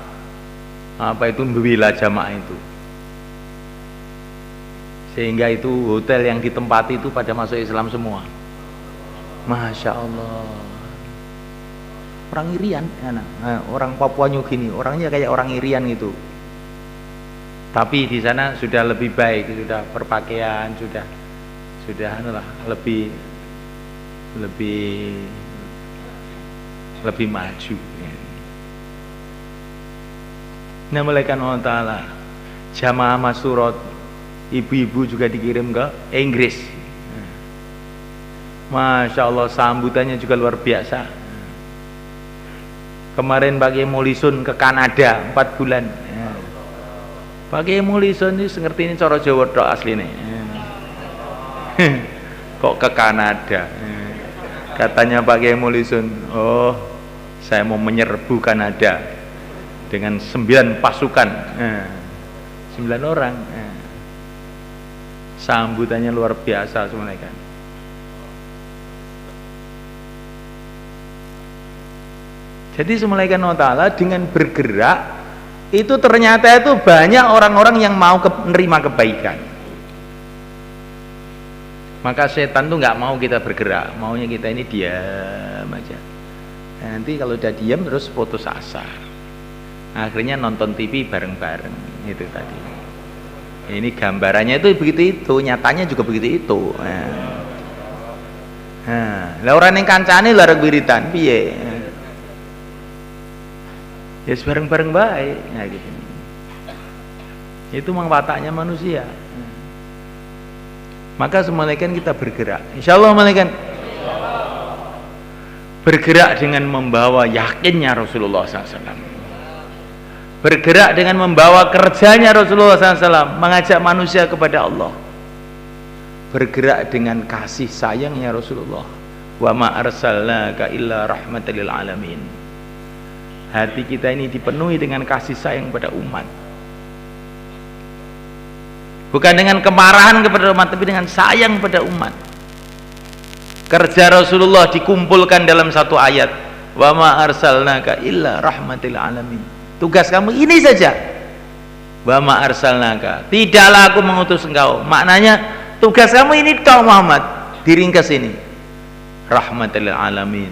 S1: membela jamaah itu, sehingga itu hotel yang ditempati itu pada masuk Islam semua. Masya Allah. Orang Irian, orang Papua New Guinea, orangnya kayak orang Irian gitu. Tapi di sana sudah lebih baik, sudah berpakaian, sudah lebih maju. Nah, malaikat Allah Ta'ala, jamaah Masyurat, ibu-ibu juga dikirim ke Inggris. Masya Allah, sambutannya juga luar biasa. Kemarin Pak Kiai Mulison ke Kanada 4 bulan. Pak Kiai Mulison ini ngerti ini cara Jawa tok asline. Kok ke Kanada? Katanya Pak Kiai Mulison, saya mau menyerbu Kanada dengan 9 pasukan, 9 orang. Sambutannya luar biasa semuanya kan. Jadi semulaikan Allah Ta'ala dengan bergerak itu ternyata itu banyak orang-orang yang mau menerima kebaikan. Maka setan tuh nggak mau kita bergerak, maunya kita ini diam aja. Nanti kalau udah diam terus putus asa. Akhirnya nonton TV bareng-bareng itu tadi. Ini gambarannya itu begitu itu, nyatanya juga begitu itu. Lah orang yang kancane larang wiridan piye? Ya bareng-bareng baik, nah, gitu. Itu memang wataknya manusia. Maka semalakan kita bergerak, insya Allah malaikat bergerak dengan membawa yakinnya Rasulullah SAW, bergerak dengan membawa kerjanya Rasulullah SAW, mengajak manusia kepada Allah, bergerak dengan kasih sayangnya Rasulullah. Wa ma arsalnaka illa rahmatan lil alamin. Hati kita ini dipenuhi dengan kasih sayang pada umat, bukan dengan kemarahan kepada umat, tapi dengan sayang pada umat. Kerja Rasulullah dikumpulkan dalam satu ayat, wa ma arsalnaka illa rahmatil alamin. Tugas kamu ini saja, wa ma arsalnaka, tidaklah aku mengutus engkau. Maknanya tugas kamu ini kau Muhammad, diringkas ini, rahmatil alamin,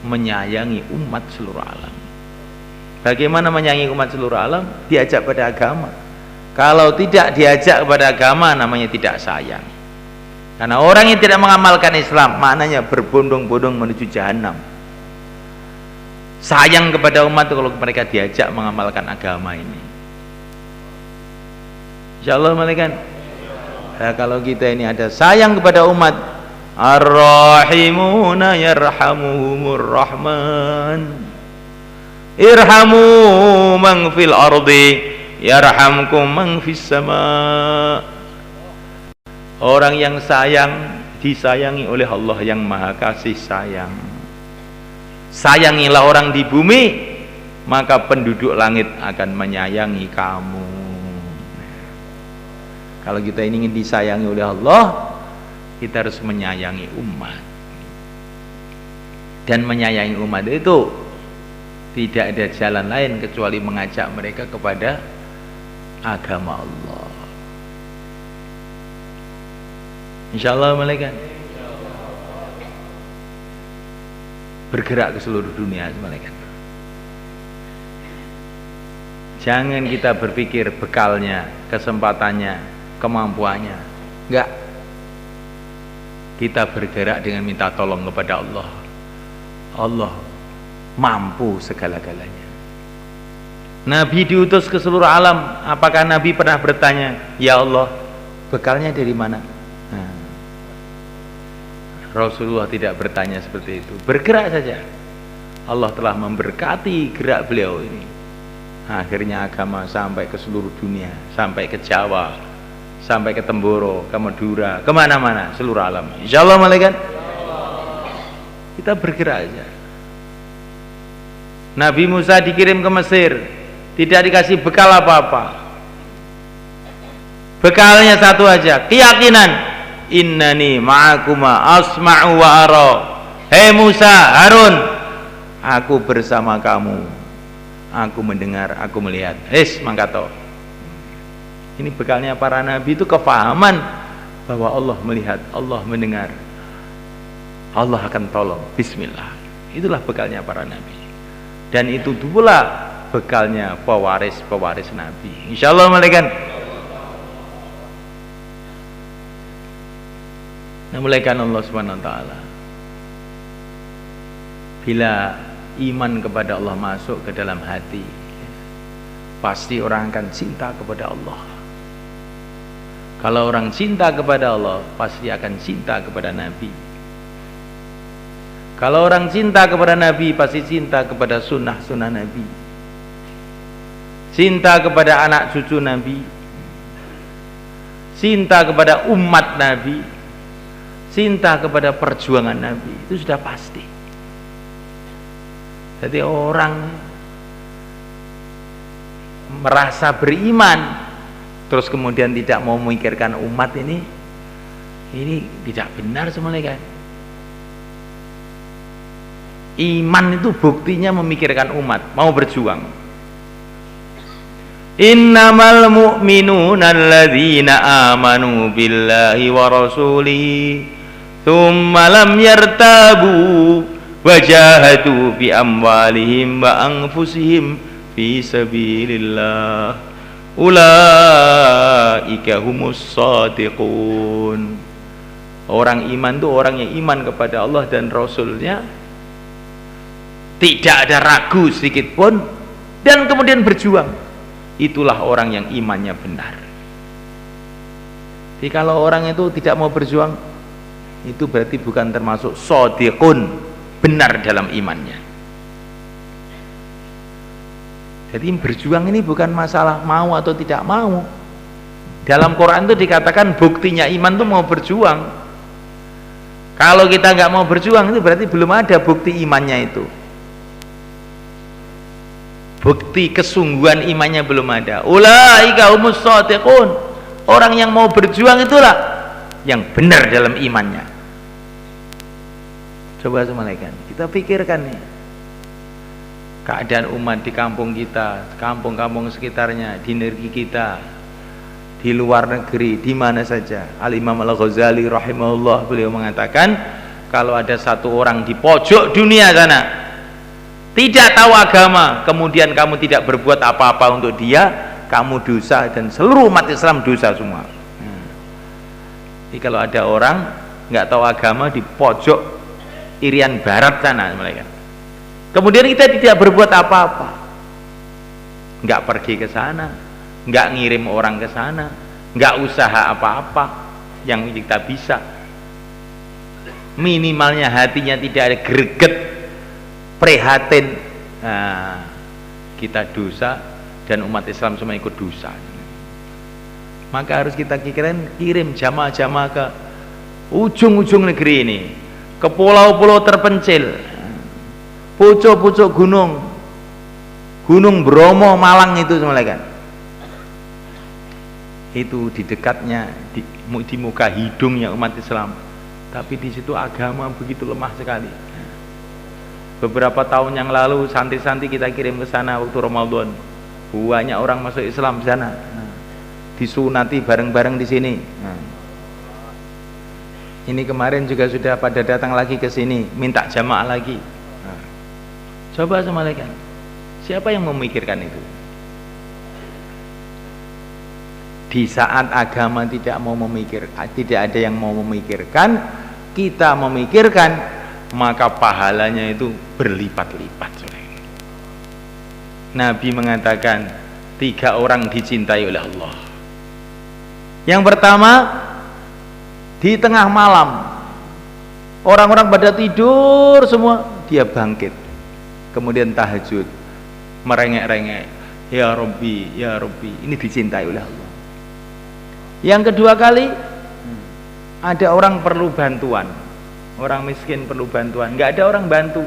S1: menyayangi umat seluruh alam. Bagaimana menyayangi umat seluruh alam? Diajak pada agama. Kalau tidak diajak kepada agama, namanya tidak sayang. Karena orang yang tidak mengamalkan Islam, maknanya berbondong-bondong menuju jahanam. Sayang kepada umat itu kalau mereka diajak mengamalkan agama ini. Insyaallah malaikat. Nah, kalau kita ini ada sayang kepada umat, Ar-Rahimuna yarhamuhumur Rahman. Irhamu man fil ardi yarhamkum man fis sama. Orang yang sayang disayangi oleh Allah yang Maha Kasih Sayang. Sayangilah orang di bumi, maka penduduk langit akan menyayangi kamu. Kalau kita ingin disayangi oleh Allah, kita harus menyayangi umat. Dan menyayangi umat itu tidak ada jalan lain kecuali mengajak mereka kepada agama Allah. Insyaallah malaikat. Bergerak ke seluruh dunia malaikat. Jangan kita berpikir bekalnya, kesempatannya, kemampuannya. Enggak. Kita bergerak dengan minta tolong kepada Allah. Allah mampu segala-galanya. Nabi diutus ke seluruh alam. Apakah Nabi pernah bertanya, ya Allah, bekalnya dari mana? Nah, Rasulullah tidak bertanya seperti itu. Bergerak saja. Allah telah memberkati gerak beliau ini. Akhirnya agama sampai ke seluruh dunia, sampai ke Jawa, sampai ke Temboro, ke Madura, kemana-mana, seluruh alam. Insyaallah malaikat. Kita bergerak saja. Nabi Musa dikirim ke Mesir, tidak dikasih bekal apa-apa. Bekalnya satu aja, keyakinan. Innani ma'akuma asma'u wa ara. Hei Musa, Harun, aku bersama kamu. Aku mendengar, aku melihat. Mangkato. Ini bekalnya para nabi, itu kefahaman bahwa Allah melihat, Allah mendengar, Allah akan tolong. Bismillah. Itulah bekalnya para nabi. Dan itu pula bekalnya pewaris nabi. Insyaallah malaikat. Nah, malaikat Allah Subhanahu wa taala. Bila iman kepada Allah masuk ke dalam hati, pasti orang akan cinta kepada Allah. Kalau orang cinta kepada Allah, pasti akan cinta kepada Nabi. Kalau orang cinta kepada Nabi, pasti cinta kepada sunnah-sunnah Nabi, cinta kepada anak cucu Nabi, cinta kepada umat Nabi, cinta kepada perjuangan Nabi. Itu sudah pasti. Jadi orang merasa beriman terus kemudian tidak mau memikirkan umat ini tidak benar semuanya kan. Iman itu buktinya memikirkan umat, mau berjuang. Innamal mu'minuna alladzina amanu billahi wa rasulihi thumma lam yartabu wajahadu bi amwalihim wa anfusihim fi sabilillah ulaika humus shadiqun. Orang iman itu orang yang iman kepada Allah dan Rasulnya, tidak ada ragu sedikit pun, dan kemudian berjuang. Itulah orang yang imannya benar. Jadi kalau orang itu tidak mau berjuang, itu berarti bukan termasuk shadiqun, benar dalam imannya. Jadi berjuang ini bukan masalah mau atau tidak mau. Dalam Quran itu dikatakan buktinya iman itu mau berjuang. Kalau kita nggak mau berjuang, itu berarti belum ada bukti imannya itu. Bukti kesungguhan imannya belum ada. Ulaika humus shadiqun. Orang yang mau berjuang itulah yang benar dalam imannya. Coba semalaikan, kita pikirkan nih keadaan umat di kampung kita, kampung-kampung sekitarnya, di negeri kita, di luar negeri, di mana saja. Al-Imam Al-Ghazali rahimahullah, beliau mengatakan kalau ada satu orang di pojok dunia sana tidak tahu agama, kemudian kamu tidak berbuat apa-apa untuk dia, kamu dosa dan seluruh umat Islam dosa semua. Jadi kalau ada orang nggak tahu agama di pojok Irian Barat sana mereka, kemudian kita tidak berbuat apa-apa, nggak pergi ke sana, nggak ngirim orang ke sana, nggak usaha apa-apa yang kita bisa, minimalnya hatinya tidak ada greget, prihatin, nah, kita dosa dan umat Islam semua ikut dosa. Maka harus kita kirim jamaah-jamaah ke ujung-ujung negeri ini, ke pulau-pulau terpencil, pucuk-pucuk gunung, Gunung Bromo, Malang itu semua kan. Itu di dekatnya, di muka hidungnya umat Islam. Tapi di situ agama begitu lemah sekali. Beberapa tahun yang lalu santri-santri kita kirim ke sana waktu Ramadan. Banyak orang masuk Islam di sana. Disunati bareng-bareng di sini. Ini kemarin juga sudah pada datang lagi ke sini, minta jamaah lagi. Coba semalekan. Siapa yang memikirkan itu? Di saat agama tidak ada yang mau memikirkan, kita memikirkan, maka pahalanya itu berlipat-lipat. Nabi mengatakan 3 orang dicintai oleh Allah. Yang pertama, di tengah malam orang-orang pada tidur semua, dia bangkit, kemudian tahajud, merengek-rengek, ya Rabbi, ya Rabbi. Ini dicintai oleh Allah. Yang kedua kali, ada orang perlu bantuan, orang miskin perlu bantuan, nggak ada orang bantu,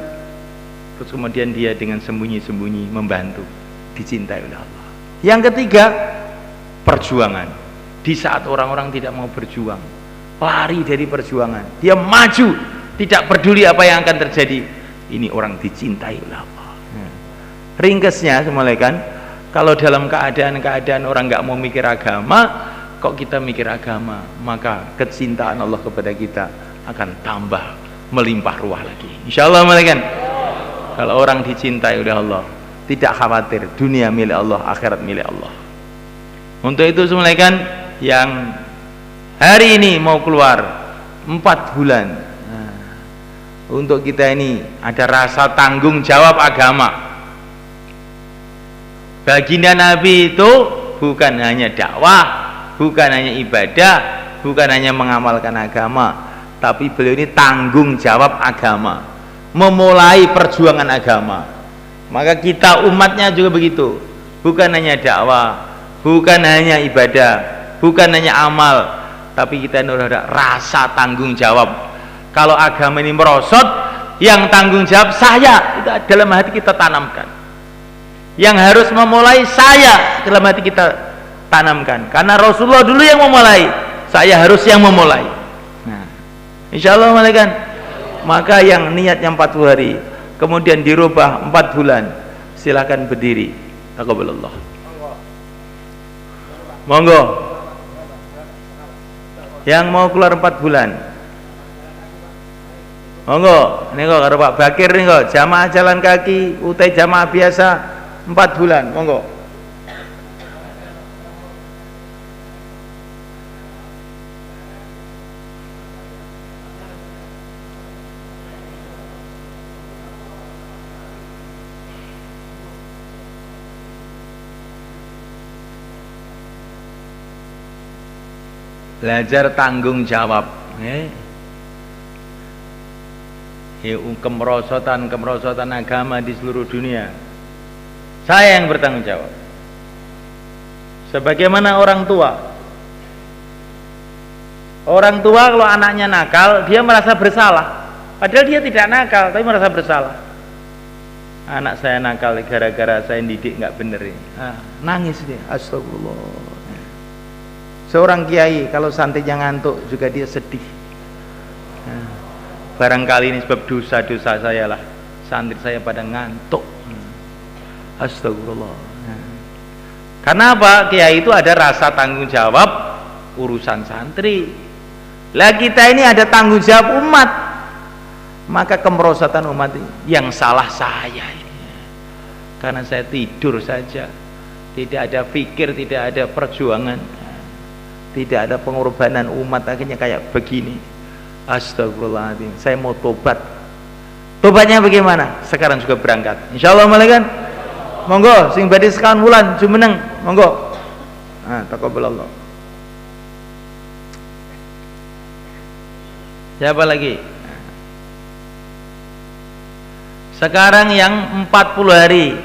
S1: terus kemudian dia dengan sembunyi-sembunyi membantu, dicintai oleh Allah. Yang ketiga, perjuangan. Di saat orang-orang tidak mau berjuang, lari dari perjuangan, dia maju, tidak peduli apa yang akan terjadi, ini orang dicintai oleh Allah. Ringkesnya semalekan, kalau dalam keadaan orang nggak mau mikir agama, kok kita mikir agama, maka kecintaan Allah kepada kita akan tambah melimpah ruah lagi, insya Allah malaikat. Kalau orang dicintai oleh Allah, tidak khawatir, dunia milik Allah, akhirat milik Allah. Untuk itu semalekan, yang hari ini mau keluar 4 bulan, untuk kita ini ada rasa tanggung jawab agama. Baginda Nabi itu bukan hanya dakwah, bukan hanya ibadah, bukan hanya mengamalkan agama, tapi beliau ini tanggung jawab agama, memulai perjuangan agama. Maka kita umatnya juga begitu, bukan hanya dakwah, bukan hanya ibadah, bukan hanya amal, tapi kita ini ada rasa tanggung jawab. Kalau agama ini merosot, yang tanggung jawab saya, itu dalam hati kita tanamkan. Yang harus memulai saya, dalam hati kita tanamkan. Karena Rasulullah dulu yang memulai, saya harus yang memulai. Nah, insya Allah malaikat. Maka yang niatnya 40 hari, kemudian dirubah 4 bulan, silakan berdiri. Taqabbalallah. Monggo. Yang mau keluar 4 bulan, monggo. Ini kok karo Pak Bakir nih kok, jamaah jalan kaki, utai jamaah biasa 4 bulan, monggo. Belajar tanggung jawab, kemerosotan agama di seluruh dunia, saya yang bertanggung jawab. Sebagaimana orang tua kalau anaknya nakal, dia merasa bersalah, padahal dia tidak nakal tapi merasa bersalah. Anak saya nakal gara-gara saya didik nggak bener ini, nangis dia, astagfirullah. Seorang kiai kalau santrinya ngantuk juga dia sedih. Barangkali ini sebab dosa-dosa saya lah, santri saya pada ngantuk. Astagfirullah. Karena apa? Kiai itu ada rasa tanggung jawab urusan santri. Lah kita ini ada tanggung jawab umat. Maka kemerosotan umat ini, yang salah saya ini. karena saya tidur saja, tidak ada pikir, tidak ada perjuangan, tidak ada pengorbanan umat, akhirnya kayak begini. Astagfirullahaladzim, saya mau tobat. Tobatnya bagaimana? Sekarang juga berangkat, insyaallah malaikat. Monggo sing badhe sekawan wulan jumeneng, monggo. Taqabbalallah. Siapa lagi? Sekarang yang 40 hari,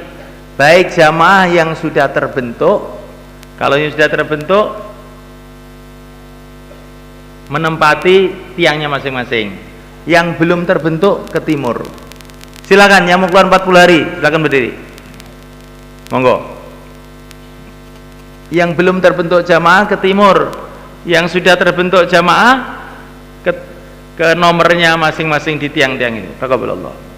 S1: baik jamaah yang sudah terbentuk, kalau yang sudah terbentuk menempati tiangnya masing-masing, yang belum terbentuk ke timur. Silakan yang mau keluar 40 hari, silakan berdiri. Monggo. Yang belum terbentuk jamaah ke timur, yang sudah terbentuk jamaah ke nomornya masing-masing di tiang-tiang ini. Taqabbalallah.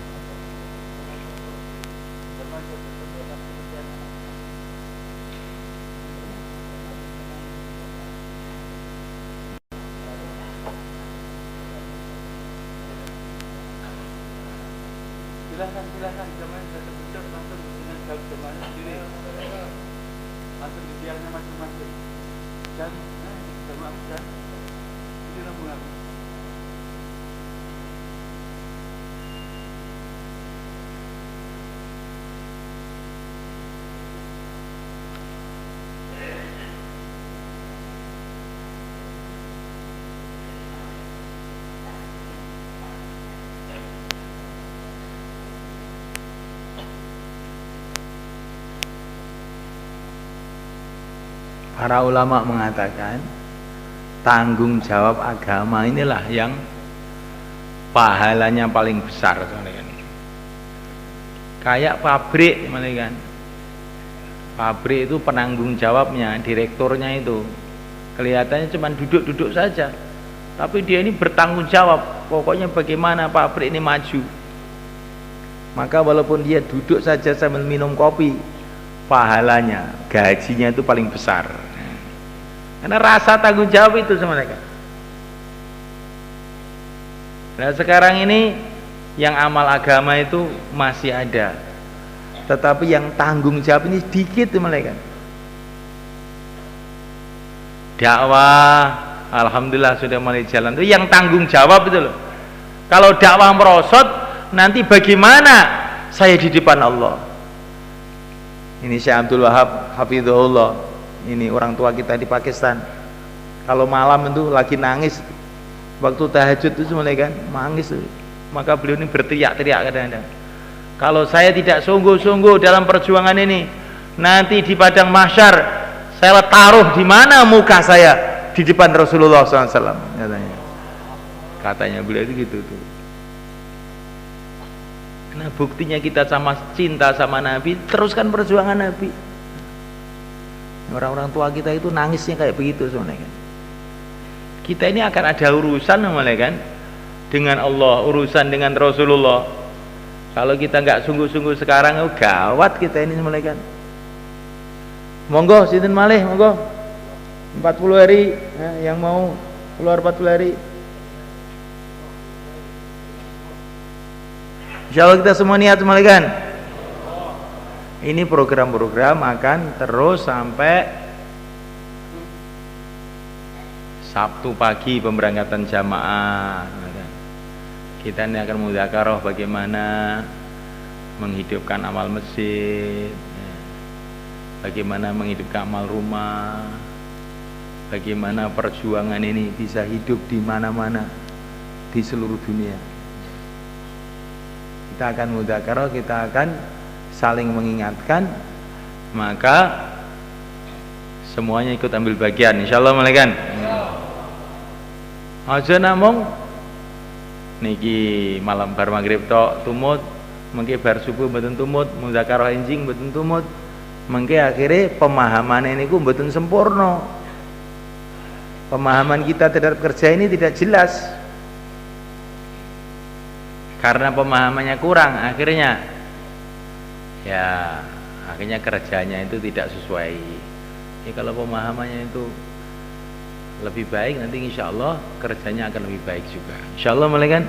S1: Silahkan jamaah sudah terbentuk, langsung dengan jamaahnya sendiri, langsung di tiangnya masing-masing. Dan jamaah sudah ini rombongan. Para ulama mengatakan tanggung jawab agama inilah yang pahalanya paling besar, kayak pabrik, kan? Pabrik itu penanggung jawabnya, direkturnya itu kelihatannya cuma duduk-duduk saja, tapi dia ini bertanggung jawab. Pokoknya bagaimana pabrik ini maju. Maka walaupun dia duduk saja sambil minum kopi, pahalanya, gajinya itu paling besar. Karena rasa tanggung jawab itu sama mereka. Nah sekarang ini yang amal agama itu masih ada, tetapi yang tanggung jawab ini sedikit mereka. Dakwah alhamdulillah sudah mulai jalan, itu yang tanggung jawab itu loh. Kalau dakwah merosot, nanti bagaimana saya di depan Allah? Ini Syekh Abdul Wahab hafizahullah, ini orang tua kita di Pakistan. Kalau malam itu lagi nangis waktu tahajud itu semuanya kan nangis, maka beliau ini berteriak-teriak kadang-kadang, kalau saya tidak sungguh-sungguh dalam perjuangan ini, nanti di padang mahsyar saya taruh di mana muka saya di depan Rasulullah SAW, katanya beliau itu gitu tuh. Nah buktinya kita sama cinta sama Nabi, teruskan perjuangan Nabi. Orang-orang tua kita itu nangisnya kayak begitu sebenarnya kan. Kita ini akan ada urusan sebenarnya kan dengan Allah, urusan dengan Rasulullah. Kalau kita nggak sungguh-sungguh sekarang, gawat kita ini sebenarnya kan. Monggo sinten malih, monggo 40 hari yang mau keluar 40 hari. Insyaallah kita semua niat semalikan. Ini program-program akan terus sampai Sabtu pagi pemberangkatan jamaah. Kita ini akan mudzakarah bagaimana menghidupkan amal masjid, bagaimana menghidupkan amal rumah, bagaimana perjuangan ini bisa hidup di mana-mana di seluruh dunia. Kita akan mudzakarah, kita akan saling mengingatkan, maka semuanya ikut ambil bagian insyaallah malaikat. Aja namung niki malam bar maghrib tok tumut, mengke bar subuh mboten tumut, mudzakarah enjing mboten tumut, mengke akhirnya pemahaman ini ku mboten sempurna. Pemahaman kita terhadap kerja ini tidak jelas. Karena pemahamannya kurang, akhirnya kerjanya itu tidak sesuai. Jadi kalau pemahamannya itu lebih baik, nanti insya Allah kerjanya akan lebih baik juga. Insya Allah malaikat.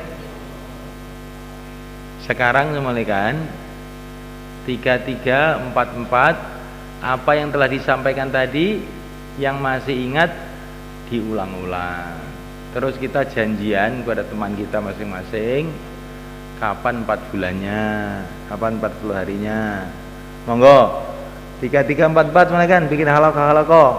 S1: Sekarang malaikat 3344, apa yang telah disampaikan tadi yang masih ingat diulang-ulang. Terus kita janjian kepada teman kita masing-masing kapan 4 bulannya, kapan 40 harinya. Monggo 3344 mana kan bikin halaqah.